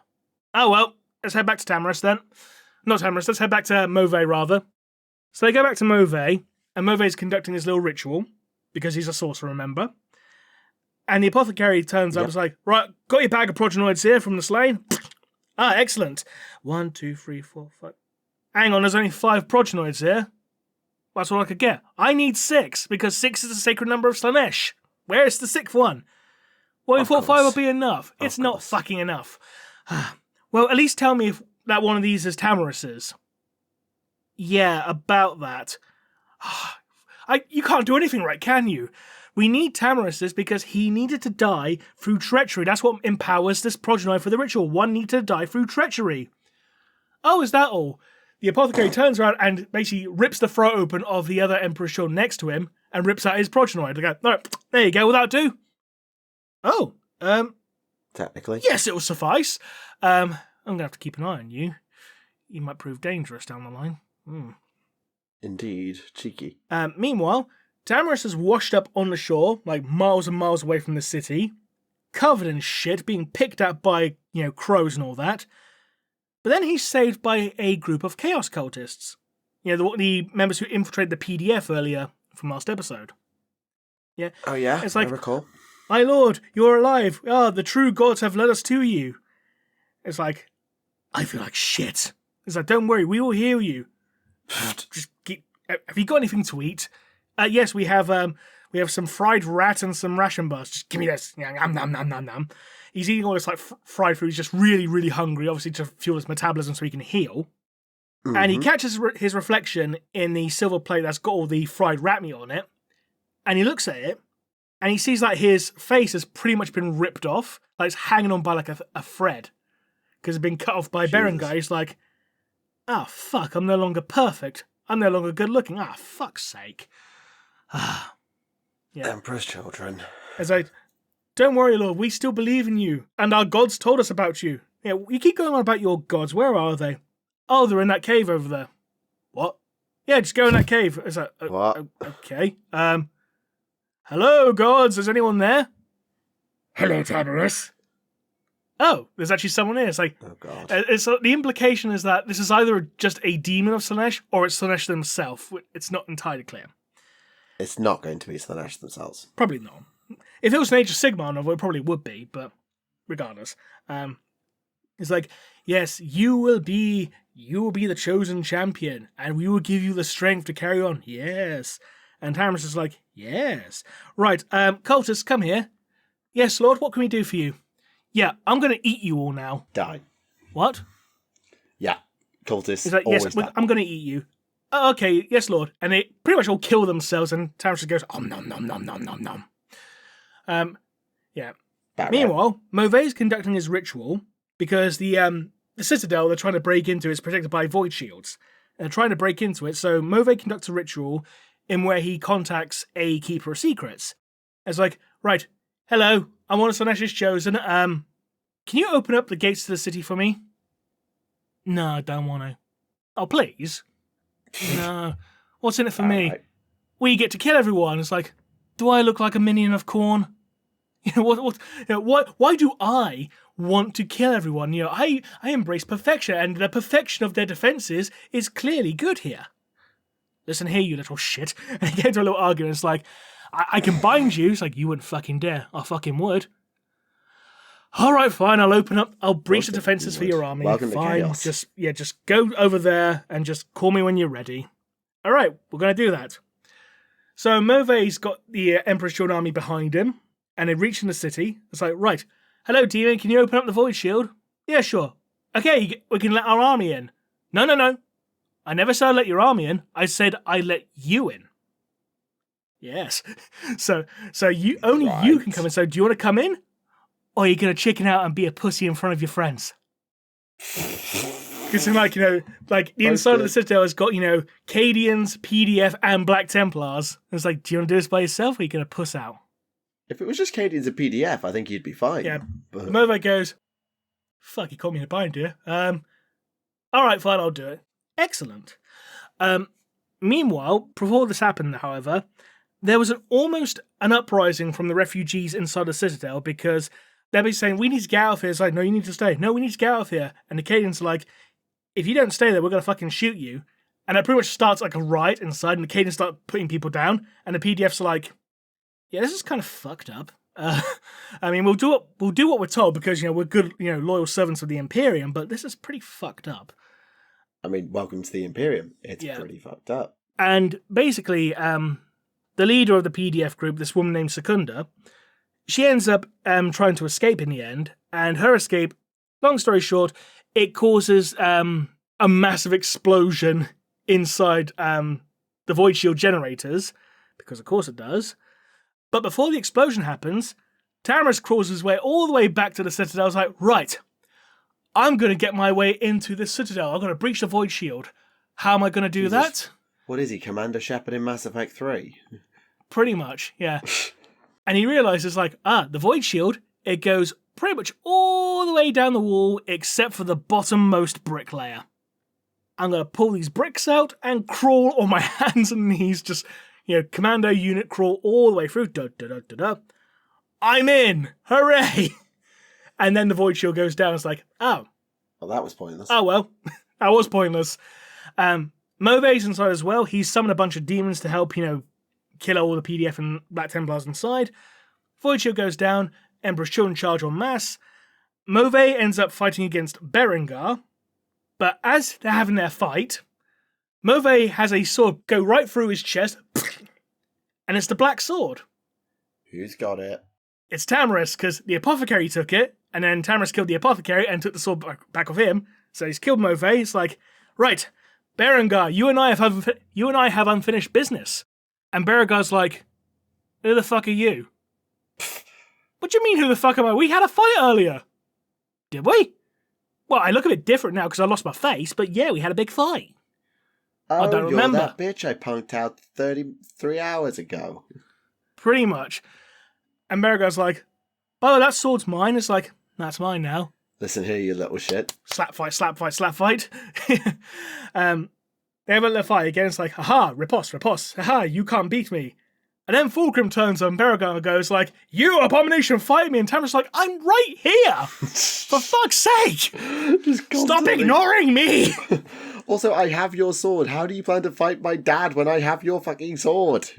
Oh well, let's head back to Tamaris then. Not Tamaris, let's head back to Mauvais rather. So they go back to Mauvais, and Mauvais is conducting his little ritual, because he's a sorcerer, remember? And the apothecary turns up and is like, right, got your bag of protonoids here from the slain? Ah, excellent. 1, 2, 3, 4, 5. Hang on, there's only 5 protonoids here. That's all I could get. I need 6, because 6 is the sacred number of Slanesh. Where's the 6th one? Well, we thought 5 would be enough. It's not fucking enough. Well, at least tell me if that one of these is Tamaris's. Yeah, about that. You can't do anything right, can you? We need Tamaris's because he needed to die through treachery. That's what empowers this progeny for the ritual. One needed to die through treachery. Oh, is that all? The apothecary turns around and basically rips the throat open of the other Emperor's shield next to him and rips out his progeny. They go, no, there you go, will that do? Oh, technically. Yes, it will suffice. I'm going to have to keep an eye on you. You might prove dangerous down the line. Indeed, cheeky. Meanwhile, Tamaris is washed up on the shore, like miles and miles away from the city, covered in shit, being picked at by, crows and all that. But then he's saved by a group of chaos cultists. The members who infiltrated the PDF earlier from last episode. Yeah. Oh yeah, it's like, I recall. My lord, you're alive. The true gods have led us to you. It's like, I feel like shit. It's like, don't worry, we will heal you. Just have you got anything to eat? Yes, we have some fried rat and some ration bars. Just give me this. Nom, nom, nom, nom, nom. He's eating all this fried food. He's just really, really hungry, obviously to fuel his metabolism so he can heal. Mm-hmm. And he catches his reflection in the silver plate that's got all the fried rat meat on it. And he looks at it, and he sees like his face has pretty much been ripped off. Like it's hanging on by like a thread. Because it's been cut off by Berengar. He's like, fuck, I'm no longer perfect. I'm no longer good looking. Fuck's sake. Yeah. Emperor's children. It's like, don't worry, Lord, we still believe in you. And our gods told us about you. Yeah, you keep going on about your gods. Where are they? Oh, they're in that cave over there. What? Yeah, just go in that cave. It's like, what? Okay. Hello, gods. Is anyone there? Hello, Tabarus. Oh, there's actually someone here. It's like, oh god. The implication is that this is either just a demon of Slaanesh or it's Slaanesh themselves. It's not entirely clear. It's not going to be Slaanesh themselves. Probably not. If it was an Age of Sigmar novel, it probably would be, but regardless. It's like, yes, you will be the chosen champion, and we will give you the strength to carry on. Yes. And Tamarus is like, yes. Right, cultists, come here. Yes, Lord, what can we do for you? Yeah, I'm going to eat you all now. Die. What? Yeah, cultists. He's like, yes, I'm going to eat you. Oh, okay, yes, Lord. And they pretty much all kill themselves, and Tamarus goes, nom, nom, nom, nom, nom, nom. Yeah. Meanwhile, Mauve's conducting his ritual because the citadel they're trying to break into is protected by void shields. And they're trying to break into it, so Mauve conducts a ritual in where he contacts a keeper of secrets. It's like, right, hello, I'm one of Slaanesh's chosen. Can you open up the gates to the city for me? No, I don't want to. Oh, please? No. What's in it for me? Right. Well, you get to kill everyone. It's like, do I look like a minion of Khorne? Why do I want to kill everyone? I embrace perfection, and the perfection of their defenses is clearly good here. Listen here, you little shit. And they get into a little argument. It's like, I can bind you. It's like, you wouldn't fucking dare. I fucking would. All right, fine. I'll breach the defenses for your army. Welcome fine. to chaos. Just go over there and just call me when you're ready. All right, we're going to do that. So Mauve's got the Emperor's Children army behind him, and they reach in the city. It's like, right, hello, demon, can you open up the void shield? Yeah, sure. Okay, we can let our army in. No. I never said I let your army in. I said I let you in. Yes. So you can come in. So do you want to come in? Or are you going to chicken out and be a pussy in front of your friends? Because the inside of the citadel has got, Cadians, PDF, and Black Templars. It's like, do you want to do this by yourself, or are you going to puss out? If it was just Cadians and PDF, I think you'd be fine. Yeah. But Mauve goes, fuck, you caught me in a bind, dear. All right, fine, I'll do it. Excellent. Meanwhile, before this happened, however, there was almost an uprising from the refugees inside the citadel because they'll be saying, we need to get out of here. It's like, no, you need to stay. No, we need to get out of here. And the Cadians are like, if you don't stay there, we're going to fucking shoot you. And it pretty much starts like a riot inside, and the Cadians start putting people down, and the PDFs are like, yeah, this is kind of fucked up. I mean, we'll do what we're told because, we're good, loyal servants of the Imperium, but this is pretty fucked up. I mean, welcome to the Imperium. It's pretty fucked up. And basically, the leader of the PDF group, this woman named Secunda, she ends up trying to escape in the end, and her escape, long story short, it causes a massive explosion inside the Void Shield generators, because of course it does. But before the explosion happens, Tamarus crawls his way all the way back to the Citadel. He's like, right, I'm going to get my way into the Citadel. I'm going to breach the Void Shield. How am I going to do that? What is he, Commander Shepard in Mass Effect 3? Pretty much, yeah. And he realizes, the Void Shield, it goes pretty much all the way down the wall except for the bottommost brick layer. I'm going to pull these bricks out and crawl on my hands and knees, just, commando unit crawl all the way through. I'm in! Hooray! And then the void shield goes down. It's like, oh. Well, that was pointless. Oh, well. That was pointless. Move's inside as well. He's summoned a bunch of demons to help, kill all the PDF and Black Templars inside. Void shield goes down. Emperor's Children charge en masse. Move ends up fighting against Berengar. But as they're having their fight, Move has a sword go right through his chest. And it's the Black Sword. Who's got it? It's Tamris, because the Apothecary took it, and then Tamris killed the Apothecary and took the sword back off him. So he's killed Move. It's like, right, Berengar, you and I have unfinished business. And Berengar's like, who the fuck are you? What do you mean, who the fuck am I? We had a fight earlier. Did we? Well, I look a bit different now because I lost my face, but yeah, we had a big fight. Oh, I don't remember. You're that bitch I punked out 33 hours ago. Pretty much. And Berengar's like, oh, that sword's mine. It's like, that's mine now. Listen here, you little shit. Slap fight, slap fight, slap fight. They have a little fight again. It's like, haha, riposte, haha, you can't beat me. And then Fulgrim turns on Berengar goes like, you abomination, fight me. And Tamri's like, I'm right here. For fuck's sake. Stop ignoring me. Also, I have your sword. How do you plan to fight my dad when I have your fucking sword?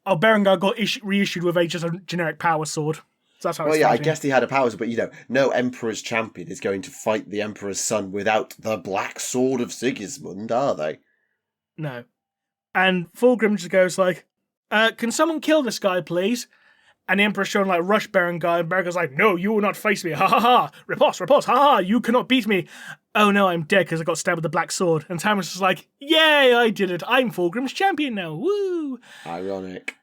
Oh, Berengar got reissued with just a generic power sword. So that's how it's I guess he had a power sword, but no Emperor's champion is going to fight the Emperor's son without the Black Sword of Sigismund, are they? No. And Fulgrim just goes like, can someone kill this guy, please? And the Emperor's shown rush Berengar, and Berengar's like, no, you will not face me, ha ha ha, riposte, ha ha, you cannot beat me. Oh no, I'm dead because I got stabbed with the black sword. And Tamris is like, yay, I did it, I'm Fulgrim's champion now, woo. Ironic.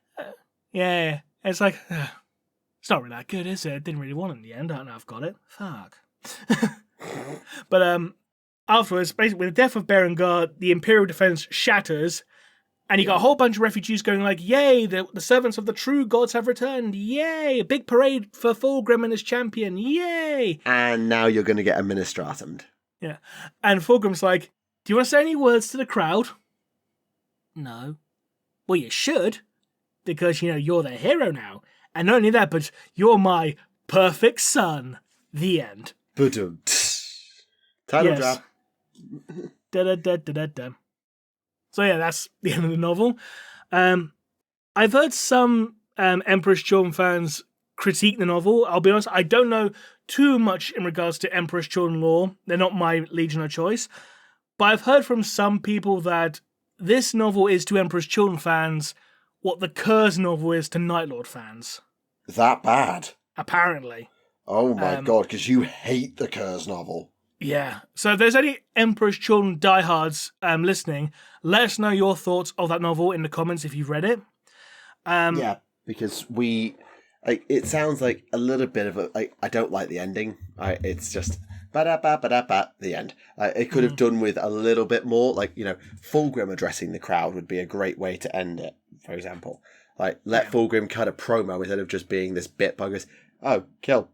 Yeah, it's like, it's not really that good, is it? Didn't really want it in the end, I don't know I've got it, fuck. But afterwards, basically with the death of Berengar, the Imperial defense shatters. And you got a whole bunch of refugees going like, yay, the servants of the true gods have returned, yay, a big parade for Fulgrim and his champion, yay. And now you're going to get administratum. Yeah. And Fulgrim's like, do you want to say any words to the crowd? No. Well, you should, because, you're their hero now. And not only that, but you're my perfect son. The end. Title drop. Da-da-da-da-da-da. So yeah, that's the end of the novel. I've heard some Emperor's Children fans critique the novel. I'll be honest, I don't know too much in regards to Emperor's Children lore. They're not my Legion of choice. But I've heard from some people that this novel is to Emperor's Children fans what the Curse novel is to Nightlord fans. That bad? Apparently. Oh my god, because you hate the Curse novel. Yeah. So if there's any Emperor's Children diehards listening, let us know your thoughts of that novel in the comments if you've read it. Yeah, because it sounds like a little bit of I don't like the ending. It's just ba-da-ba-ba-da-ba, the end. It could have done with a little bit more, Fulgrim addressing the crowd would be a great way to end it, for example. Fulgrim cut a promo instead of just being this bit buggers. Oh, kill.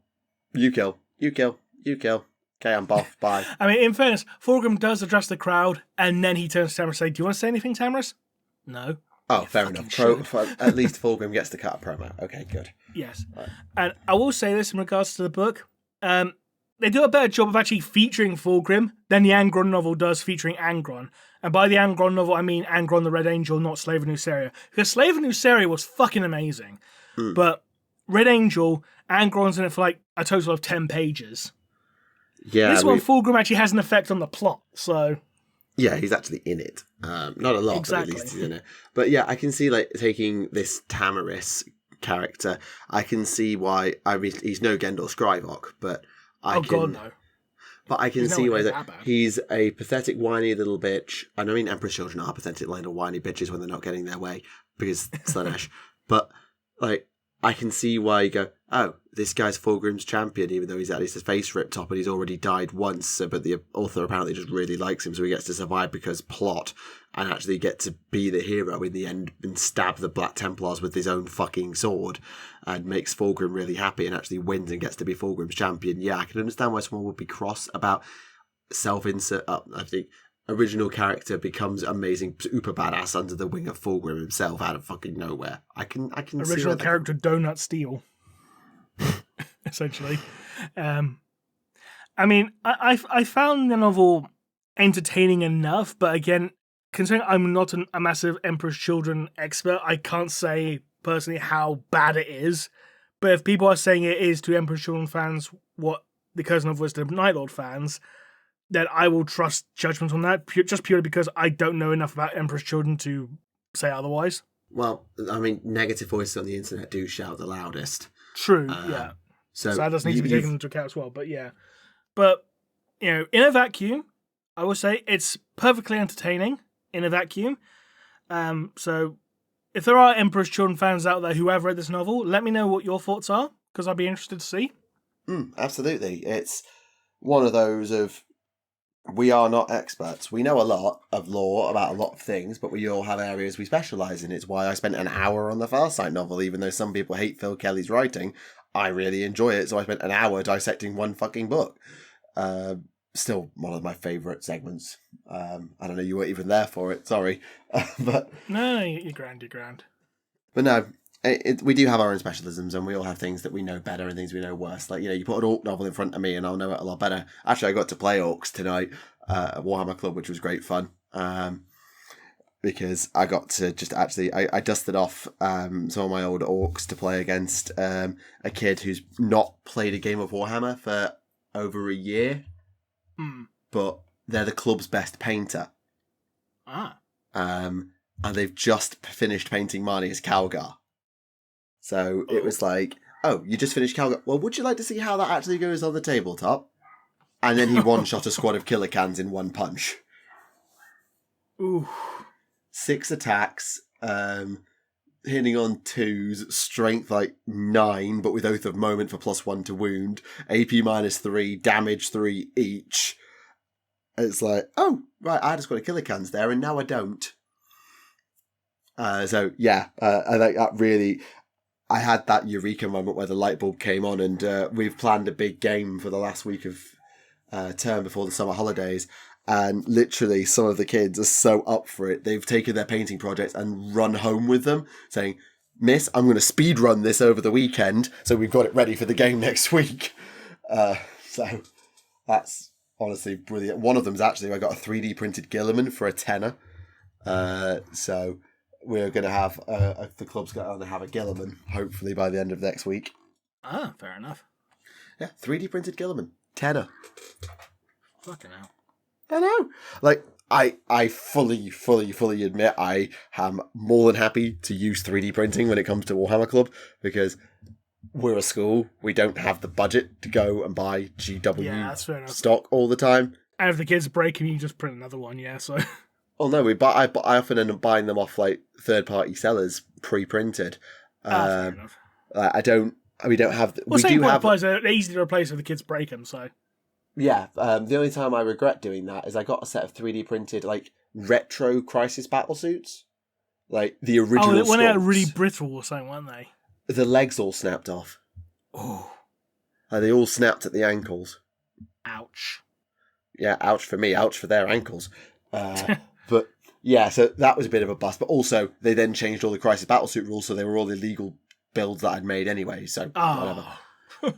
You kill. You kill. You kill. Okay, I'm off. Bye. I mean, in fairness, Fulgrim does address the crowd, and then he turns to Tamris and says, do you want to say anything, Tamris? No. Oh, fair enough. At least Fulgrim gets to cut a promo. Okay, good. Yes. Right. And I will say this in regards to the book. They do a better job of actually featuring Fulgrim than the Angron novel does featuring Angron. And by the Angron novel, I mean Angron the Red Angel, not Slave of Nuceria. Because Slave of Nuceria was fucking amazing. But Red Angel, Angron's in it for a total of 10 pages. Yeah, this one, Fulgrim actually has an effect on the plot, so... Yeah, he's actually in it. Not a lot, exactly. But at least he's in it. But yeah, I can see, taking this Tamris character, I can see why... I mean, he's no Gendor Scrivok, but God, no. But I can see why he's a pathetic, whiny little bitch. And I mean, Emperor's children are pathetic, little whiny bitches when they're not getting their way, because Slanesh. But, I can see why you go, oh, this guy's Fulgrim's champion, even though he's at least his face ripped off and he's already died once. But the author apparently just really likes him, so he gets to survive because plot and actually get to be the hero in the end and stab the Black Templars with his own fucking sword and makes Fulgrim really happy and actually wins and gets to be Fulgrim's champion. Yeah, I can understand why someone would be cross about self-insert. I think original character becomes amazing, super badass under the wing of Fulgrim himself out of fucking nowhere. I can original see character Donut Steel. essentially. I mean, I found the novel entertaining enough, but again, considering I'm not a massive Emperor's Children expert, I can't say personally how bad it is. But if people are saying it is to Emperor's Children fans what the Curse novel is to Night Lord fans, then I will trust judgment on that, just purely because I don't know enough about Emperor's Children to say otherwise. Well, I mean, negative voices on the internet do shout the loudest. True, yeah. So that does need to be taken into account as well, but yeah. But, in a vacuum, I will say it's perfectly entertaining in a vacuum. So if there are Emperor's Children fans out there who have read this novel, let me know what your thoughts are, because I'd be interested to see. Absolutely. It's one of those of, we are not experts. We know a lot of lore about a lot of things, but we all have areas we specialise in. It's why I spent an hour on the Farsight novel, even though some people hate Phil Kelly's writing. I really enjoy it, so I spent an hour dissecting one fucking book. Still one of my favourite segments. I don't know, you weren't even there for it, sorry. But no, you're grand. But no, we do have our own specialisms, and we all have things that we know better and things we know worse. Like, you put an Orc novel in front of me and I'll know it a lot better. Actually, I got to play Orcs tonight at Warhammer Club, which was great fun. Because I got to just actually, I dusted off some of my old Orcs to play against a kid who's not played a game of Warhammer for over a year. But they're the club's best painter. And they've just finished painting Marnie's Calgar. So it was like, oh, you just finished Calgar. Well, would you like to see how that actually goes on the tabletop? And then he one-shot a squad of killer cans in one punch. Ooh. 6 attacks, hitting on 2s, strength like 9, but with Oath of Moment for +1 to wound, AP -3, damage 3 each. It's like, oh, right, I had a squad of killer cans there, and now I don't. So, yeah, I think that really... I had that eureka moment where the light bulb came on, and we've planned a big game for the last week of term before the summer holidays, and literally some of the kids are so up for it. They've taken their painting projects and run home with them, saying, Miss, I'm going to speed run this over the weekend, so we've got it ready for the game next week. So that's honestly brilliant. One of them's actually, I got a 3D printed Guilliman for a tenner. So we're going to have, the club's going to have a Guilliman, hopefully by the end of next week. Ah, fair enough. Yeah, 3D printed Guilliman. Tenner. Fucking hell. I know. Like, I fully admit I am more than happy to use 3D printing when it comes to Warhammer Club, because we're a school. We don't have the budget to go and buy GW stock all the time. And if the kids break them, you just print another one, so... Oh no, I often end up buying them off like third-party sellers, pre-printed. Fair enough. We don't have... Well, we do have... They're easy to replace if the kids break them, so... Yeah, the only time I regret doing that is I got a set of 3D printed, like, retro Crisis battle suits. Like, the original Oh, they were really brittle or something, weren't they? The legs all snapped off. Oh. They all snapped at the ankles. Ouch. Yeah, ouch for me, ouch for their ankles. But, yeah, so that was a bit of a bust. But also, they then changed all the Crisis battlesuit rules, so they were all illegal builds that I'd made anyway, so whatever.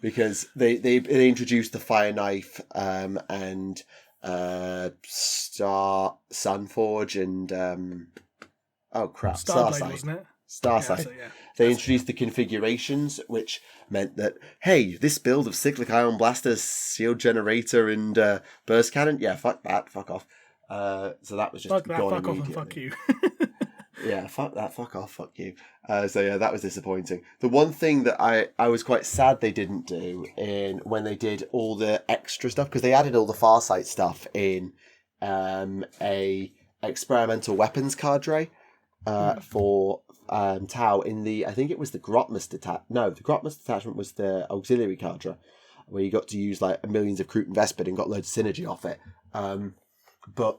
Because they introduced the Fire Knife and Sunforge and Starblade, wasn't it? Starsight. Yeah. They introduced the configurations, which meant that, hey, this build of Cyclic Ion Blaster, Shield Generator, and Burst Cannon, yeah, fuck that, fuck off. So that was just fuck that, gone fuck immediately. off, and fuck you. Yeah, fuck that, fuck off, fuck you. So yeah, that was disappointing. The one thing that I was quite sad they didn't do when they did all the extra stuff, because they added all the Farsight stuff in a experimental weapons cadre for Tau in the, I think it was the Grotmus detachment. No, the Grotmus detachment was the auxiliary cadre, where you got to use like millions of Kroot and Vespid and got loads of synergy off it. But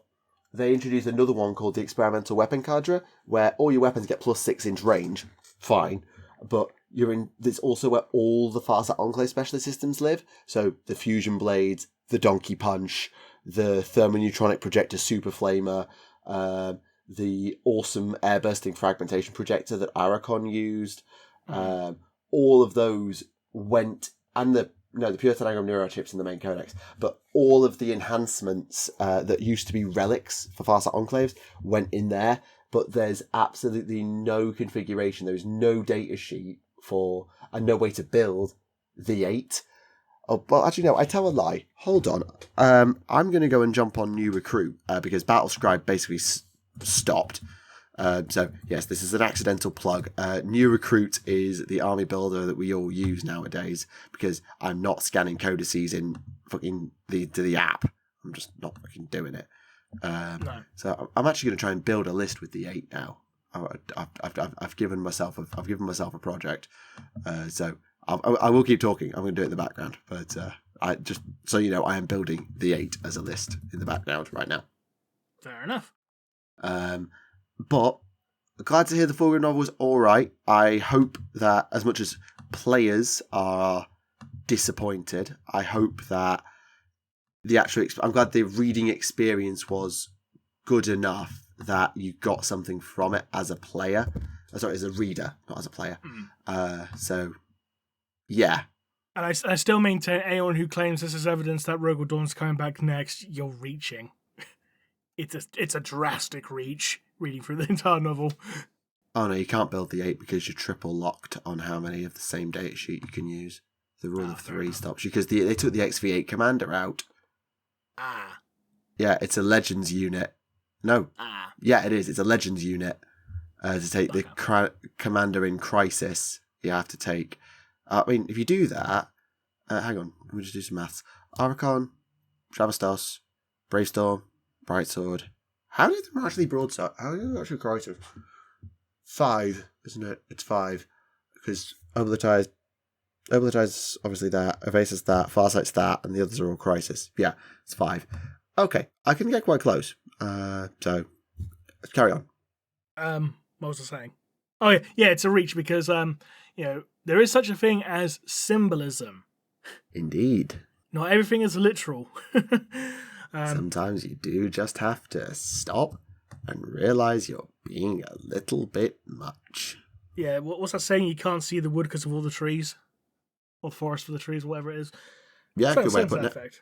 they introduced another one called the Experimental Weapon Cadre, where all your weapons get plus 6-inch range. Fine. But there's also where all the Farsight Enclave specialist systems live. So the Fusion Blades, the Donkey Punch, the Thermoneutronic Projector Super Flamer, the awesome air-bursting fragmentation projector that Arachon used. All of those went and the pure Tanagram neurochips in the main codex, but all of the enhancements that used to be relics for Farsight Enclaves went in there, but there's absolutely no configuration. There is no data sheet for, and no way to build the 8. Oh, well, actually, no, I tell a lie. Hold on. I'm going to go and jump on New Recruit because Battlescribe basically stopped. So, yes, this is an accidental plug. New Recruit is the army builder that we all use nowadays because I'm not scanning codices in fucking the app. I'm just not fucking doing it. No. So I'm actually going to try and build a list with the 8 now. I've given myself a project. So I will keep talking. I'm going to do it in the background, but I just so you know, I am building the 8 as a list in the background right now. Fair enough. But glad to hear the Fulgrim novel was all right. I hope that as much as players are disappointed, I hope that the actual I'm glad the reading experience was good enough that you got something from it as a player. Sorry, as a reader, not as a player. So, yeah. And I still maintain anyone who claims this is evidence that Rogal Dawn's coming back next, you're reaching. It's a drastic reach, reading through the entire novel. Oh no, you can't build the 8 because you're triple locked on how many of the same data sheet you can use. The rule of 3 stops you because they took the XV8 commander out. Yeah, it's a Legends unit. No. Yeah, it is. It's a Legends unit. To take the commander in Crisis, you have to take... I mean, if you do that... hang on, let me just do some maths. Archon, Travestos, Bravestorm, Brightsword. How did they actually broadside? How did they actually Crisis? 5, isn't it? It's 5. Because Obligatize obviously that, Evasis that, Farsight's that, and the others are all Crisis. Yeah, it's 5. Okay, I can get quite close. So, let's carry on. What was I saying? Oh yeah, it's a reach because there is such a thing as symbolism. Indeed. Not everything is literal. Sometimes you do just have to stop and realise you're being a little bit much. Yeah, what's that saying? You can't see the wood because of all the trees? Or forest for the trees, whatever it is. Yeah, good way of putting it.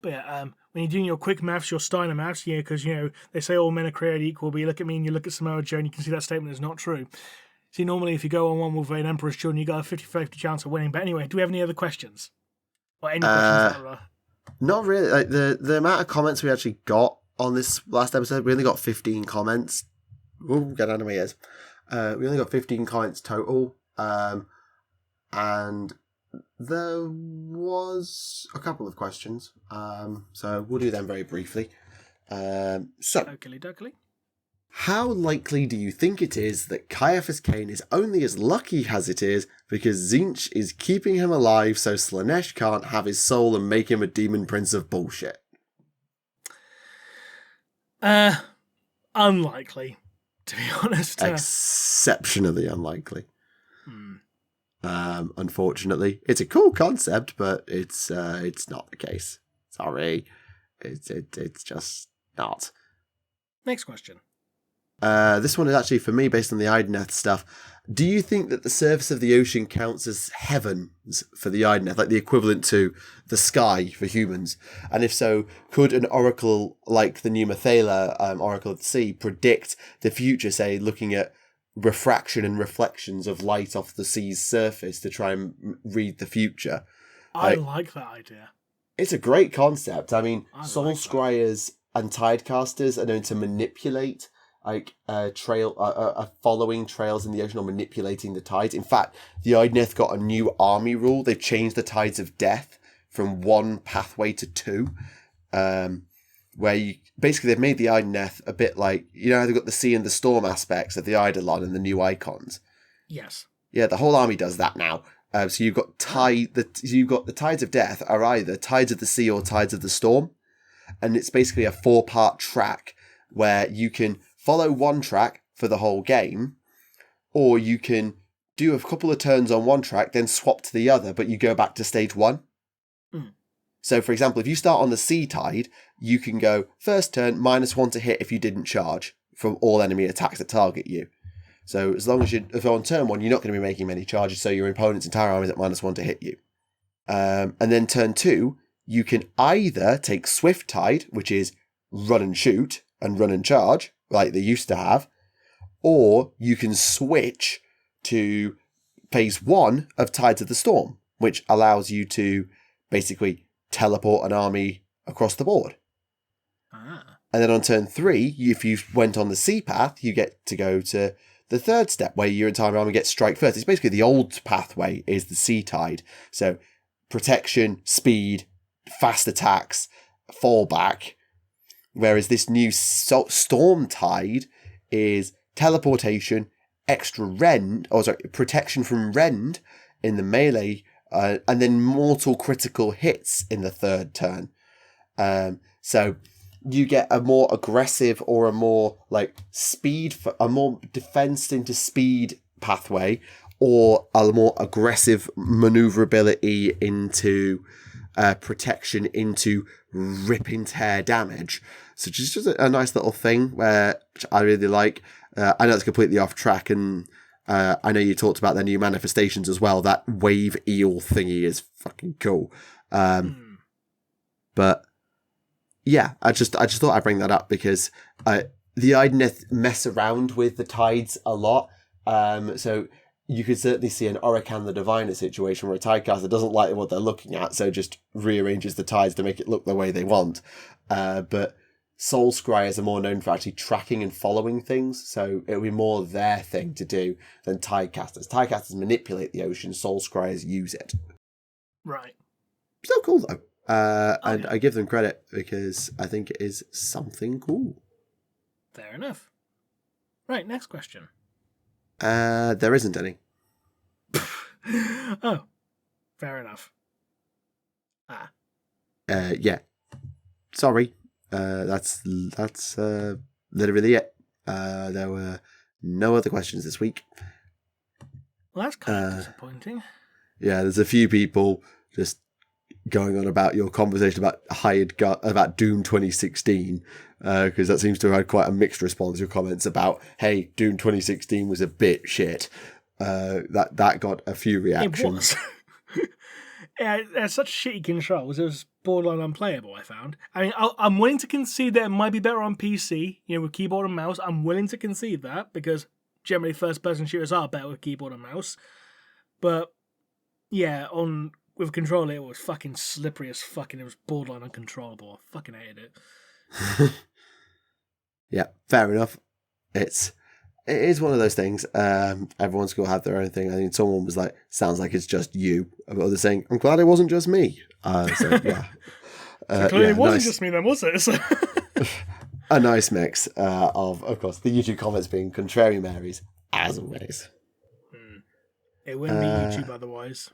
But yeah, when you're doing your quick maths, your Steiner maths, because, they say all men are created equal, but you look at me and you look at Samoa Joe and you can see that statement is not true. See, normally if you go on one with an Emperor's Children, you got a 50-50 chance of winning. But anyway, do we have any other questions? Or any questions? Not really. Like the amount of comments we actually got on this last episode, we only got 15 comments. Ooh, get out of my ears. We only got 15 comments total. And there was a couple of questions. So we'll do them very briefly. Dokily. How likely do you think it is that Caiaphas Cain is only as lucky as it is because Tzeentch is keeping him alive so Slaanesh can't have his soul and make him a demon prince of bullshit? Unlikely, to be honest. Exceptionally unlikely. Unfortunately, it's a cool concept, but it's not the case. Sorry, it's just not. Next question. This one is actually for me based on the Idoneth stuff. Do you think that the surface of the ocean counts as heavens for the Idoneth, like the equivalent to the sky for humans? And if so, could an oracle like the New Mathala, Oracle of the Sea, predict the future, say, looking at refraction and reflections of light off the sea's surface to try and read the future? I like that idea. It's a great concept. I mean, Soul Scryers and Tidecasters are known to manipulate following trails in the ocean or manipulating the tides. In fact, the Idoneth got a new army rule. They've changed the tides of death from 1 pathway to 2, where they've made the Idoneth a bit like, how they've got the sea and the storm aspects of the Eidolon and the new icons. Yes. Yeah, the whole army does that now. So you've got the tides of death are either tides of the sea or tides of the storm, and it's basically a 4-part track where you can follow one track for the whole game, or you can do a couple of turns on one track, then swap to the other, but you go back to stage 1. So, for example, if you start on the sea tide, you can go first turn, -1 to hit if you didn't charge from all enemy attacks that target you. So as long as if on turn 1, you're not going to be making many charges, so your opponent's entire army is at -1 to hit you. And then turn 2, you can either take Swift Tide, which is run and shoot and run and charge, like they used to have, or you can switch to phase 1 of Tides of the Storm, which allows you to basically teleport an army across the board. And then on turn 3, if you went on the sea path, you get to go to the third step where your entire army gets strike first. It's basically the old pathway is the sea tide. So protection, speed, fast attacks, fallback. Whereas this new storm tide is teleportation, extra rend, protection from rend in the melee, and then mortal critical hits in the third turn. So you get a more aggressive or a more a more defense into speed pathway, or a more aggressive maneuverability into protection into rip and tear damage. So just a nice little thing which I really like. I know it's completely off track, and I know you talked about their new manifestations as well. That wave eel thingy is fucking cool. But yeah, I just thought I'd bring that up because I'd mess around with the tides a lot. So you could certainly see an Oracan the Diviner situation where a tidecaster doesn't like what they're looking at, so just rearranges the tides to make it look the way they want. But Soul Scryers are more known for actually tracking and following things, so it'll be more their thing to do than tidecasters. Tidecasters manipulate the ocean, Soul Scryers use it. Right. Still cool though. And I give them credit because I think it is something cool. Fair enough. Right, next question. There isn't any. Oh, fair enough. Yeah. Sorry. That's literally it. There were no other questions this week. Well, that's kind of disappointing. Yeah, there's a few people just going on about your conversation about Doom 2016, because that seems to have had quite a mixed response. Your comments about, hey, Doom 2016 was a bit shit. That got a few reactions. It was. It had such shitty controls. It was borderline unplayable, I found. I mean, I'm willing to concede that it might be better on PC, with keyboard and mouse. I'm willing to concede that, because generally first-person shooters are better with keyboard and mouse. But, yeah, with controller, it was fucking slippery as fucking. It was borderline uncontrollable. I fucking hated it. Yeah, fair enough. It is one of those things. Everyone's going to have their own thing. I think someone was like, sounds like it's just you. Others saying, I'm glad it wasn't just me. So, yeah. Clearly it wasn't just me then, was it? A nice mix of course, the YouTube comments being contrary Marys, as always. It wouldn't be YouTube otherwise.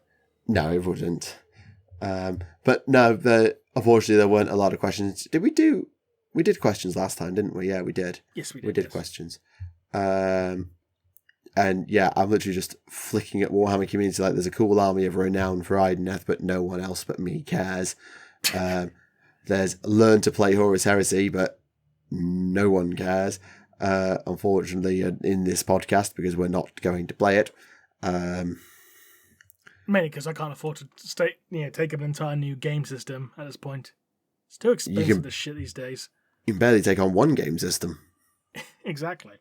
No, it wouldn't. But no, unfortunately, there weren't a lot of questions. We did questions last time, didn't we? Yeah, we did. Yes, we did. We did questions. And yeah, I'm literally just flicking at Warhammer community like there's a cool army of renown for Ideneth, but no one else but me cares. There's Learn to Play Horus Heresy, but no one cares. Unfortunately, in this podcast, because we're not going to play it. Mainly because I can't afford to take up an entire new game system at this point. It's too expensive, this shit these days. You can barely take on one game system. Exactly.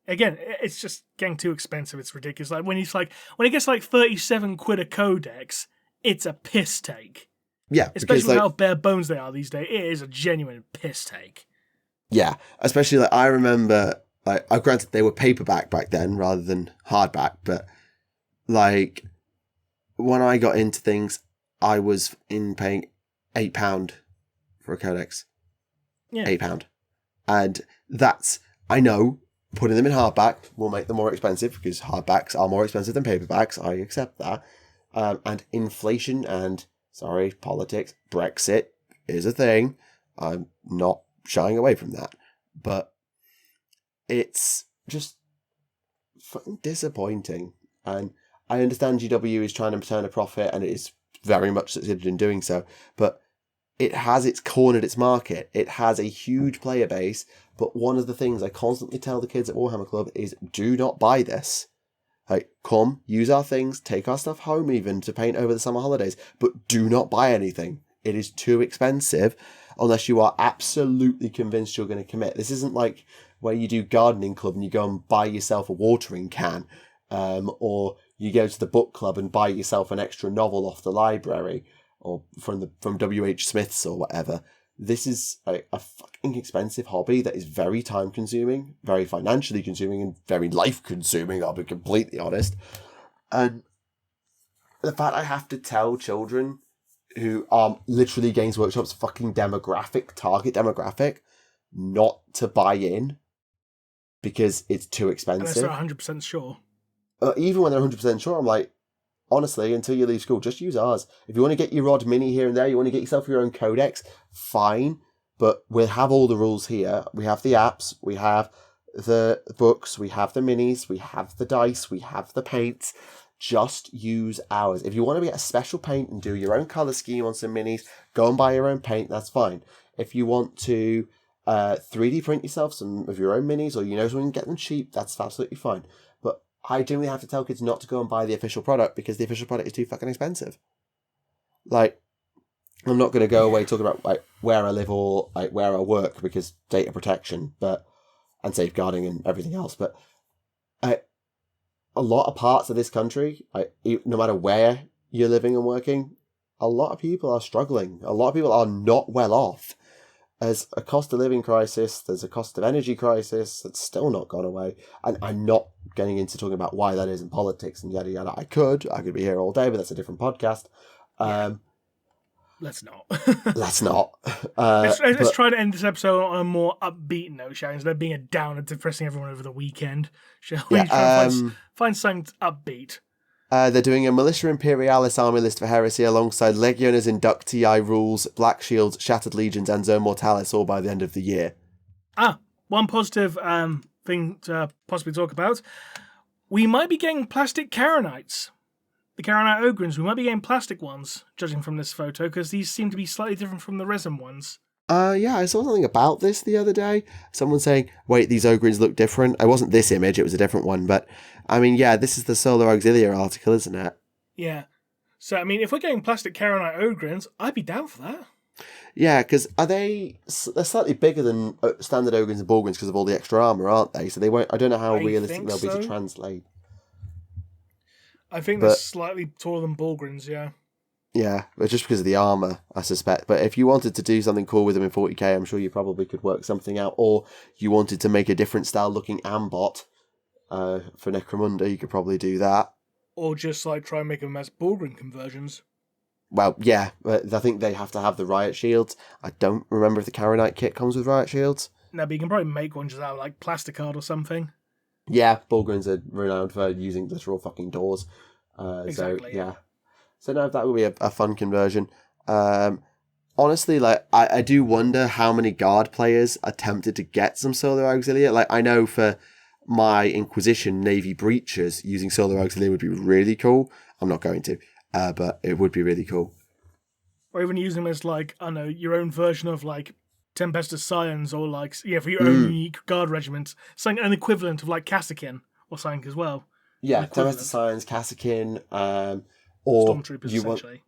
Again, it's just getting too expensive. It's ridiculous. Like when it gets like 37 quid a codex, it's a piss take. Yeah, especially with how bare bones they are these days. It is a genuine piss take. Yeah, especially I remember granted they were paperback back then rather than hardback, but when I got into things, I was paying £8 for a codex. Yeah. £8. And that's, I know, putting them in hardback will make them more expensive because hardbacks are more expensive than paperbacks. I accept that. And inflation and, politics, Brexit is a thing. I'm not shying away from that. But it's just fucking disappointing. And I understand GW is trying to turn a profit and it is very much succeeded in doing so. But it has its cornered its market. It has a huge player base, but one of the things I constantly tell the kids at Warhammer Club is do not buy this. Like, come, use our things, take our stuff home even to paint over the summer holidays, but do not buy anything. It is too expensive unless you are absolutely convinced you're going to commit. This isn't like where you do gardening club and you go and buy yourself a watering can, or you go to the book club and buy yourself an extra novel off the library or from W.H. Smith's or whatever. This is a fucking expensive hobby that is very time consuming, very financially consuming, and very life consuming, I'll be completely honest. And the fact I have to tell children who are literally Games Workshop's fucking target demographic, not to buy in because it's too expensive. Unless they're 100% sure. Even when they're 100% sure, I'm like, honestly, until you leave school, just use ours. If you want to get your odd mini here and there, you want to get yourself your own codex, fine. But we'll have all the rules here. We have the apps, we have the books, we have the minis, we have the dice, we have the paints. Just use ours. If you want to get a special paint and do your own colour scheme on some minis, go and buy your own paint, that's fine. If you want to 3D print yourself some of your own minis, or you know someone can get them cheap, that's absolutely fine. But I generally have to tell kids not to go and buy the official product because the official product is too fucking expensive. Like, I'm not going to go away talking about like where I live or like where I work because data protection, and safeguarding and everything else. But a lot of parts of this country, no matter where you're living and working, a lot of people are struggling. A lot of people are not well off. There's a cost of living crisis. There's a cost of energy crisis that's still not gone away. And I'm not getting into talking about why that is in politics and yada yada. I could be here all day, but that's a different podcast. Let's not. Let's not. Let's try to end this episode on a more upbeat note, shall we? Instead of being a down and depressing everyone over the weekend, shall we? Try and find something upbeat. They're doing a Militia Imperialis army list for Heresy alongside Legiones Inductii rules, Black Shields, Shattered Legions, and Zone Mortalis all by the end of the year. One positive thing to possibly talk about. We might be getting plastic Karanites. The Karanite Ogrins, we might be getting plastic ones, judging from this photo, because these seem to be slightly different from the resin ones. Yeah, I saw something about this the other day. Someone saying, wait, these Ogrins look different. It wasn't this image, it was a different one. But, I mean, yeah, this is the Solar Auxilia article, isn't it? Yeah. So, I mean, if we're getting plastic Karanite Ogrins, I'd be down for that. Yeah, because they're slightly bigger than standard Ogrins and Borgrins because of all the extra armour, aren't they? So they won't. I don't know how realistic they'll be to translate. I think they're slightly taller than Borgrins, yeah. Yeah, but just because of the armour, I suspect. But if you wanted to do something cool with them in 40k, I'm sure you probably could work something out. Or you wanted to make a different style looking Ambot for Necromunda, you could probably do that. Or just like try and make them as Borgrin conversions. Well, yeah, but I think they have to have the riot shields. I don't remember if the Karanite kit comes with riot shields. No, but you can probably make one just out of like plasticard or something. Yeah, Borgrins are renowned for using literal fucking doors. Exactly. So, yeah. So no, that would be a fun conversion. Honestly, like I do wonder how many guard players are tempted to get some Solar Auxilia. Like I know for my Inquisition Navy Breachers, using Solar Auxilia would be really cool. I'm not going to, but it would be really cool. Or even using them as like, I don't know, your own version of like Tempestus Scions, or like, yeah, for your own unique guard regiment. Something an equivalent of like Kassakin or something as well. Yeah, Tempestus Scions, Kassakin, or Stormtroopers, essentially.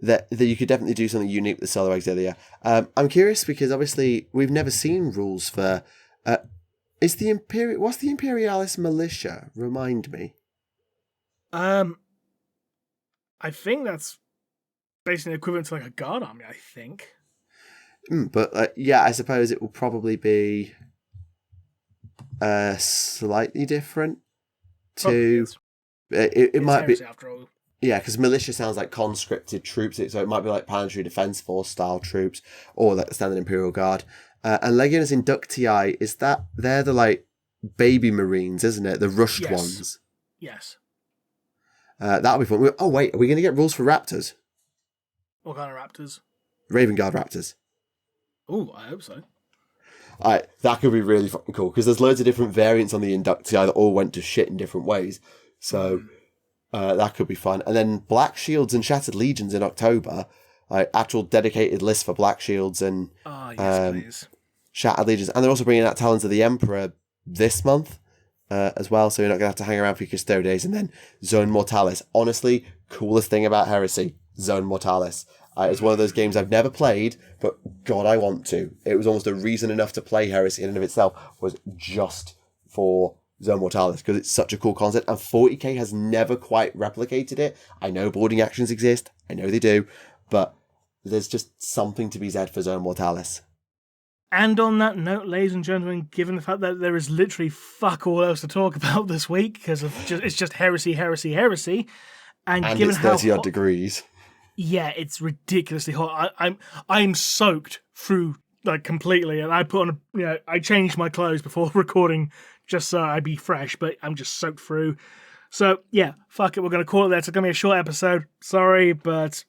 That you could definitely do something unique with Solar Auxilia. I'm curious because obviously we've never seen rules for. What's the Imperialis militia? Remind me. I think that's basically equivalent to like a guard army. I think. But yeah, I suppose it will probably be slightly different. It might be after all. Yeah, because militia sounds like conscripted troops, so it might be like Planetary Defence Force style troops, or like the standard Imperial Guard. And Legiones Inductii, is that they're the like baby Marines, isn't it? The rushed ones. Yes. That'll be fun. Oh wait, are we going to get rules for Raptors? What kind of Raptors? Raven Guard Raptors. Oh, I hope so. That could be really fucking cool because there's loads of different variants on the Inductii that all went to shit in different ways. So that could be fun. And then Black Shields and Shattered Legions in October. like actual dedicated lists for Black Shields and yes, please. Shattered Legions. And they're also bringing out Talons of the Emperor this month as well, so you're not going to have to hang around for your Custodes. And then Zone Mortalis. Honestly, coolest thing about Heresy, Zone Mortalis. It's one of those games I've never played, but God, I want to. It was almost a reason enough to play Heresy in and of itself, was just for Zone Mortalis, because it's such a cool concept, and 40k has never quite replicated it. I know boarding actions exist, I know they do, but there's just something to be said for Zone Mortalis. And on that note, ladies and gentlemen, given the fact that there is literally fuck all else to talk about this week, because it's just heresy, and given it's 30 odd degrees. Yeah, it's ridiculously hot. I'm soaked through like completely, and I put on I changed my clothes before recording just so I'd be fresh, but I'm just soaked through. So yeah, fuck it, we're gonna call it there. It's gonna be a short episode. Sorry, but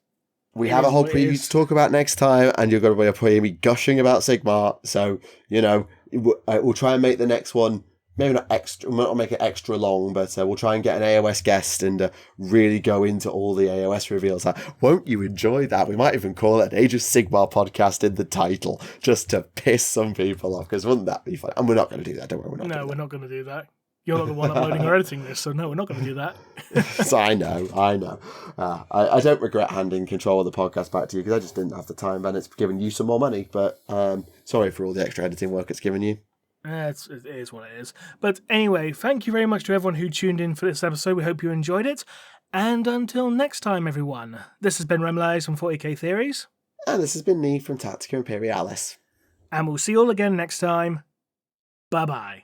we have a whole preview to talk about next time, and you're gonna be me gushing about Sigmar. So we'll try and make the next one maybe not extra. We'll not make it extra long, but we'll try and get an AOS guest and really go into all the AOS reveals. Won't you enjoy that? We might even call it an Age of Sigmar podcast in the title, just to piss some people off, because wouldn't that be fun? And we're not going to do that, don't worry. We're not going to do that. You're not the one uploading or editing this, so no, we're not going to do that. So I know. I don't regret handing control of the podcast back to you, because I just didn't have the time, and it's given you some more money, but sorry for all the extra editing work it's given you. It is what it is. But anyway, thank you very much to everyone who tuned in for this episode. We hope you enjoyed it. And until next time, everyone, this has been Remleiz from 40k Theories. And this has been me from Tactica Imperialis. And we'll see you all again next time. Bye-bye.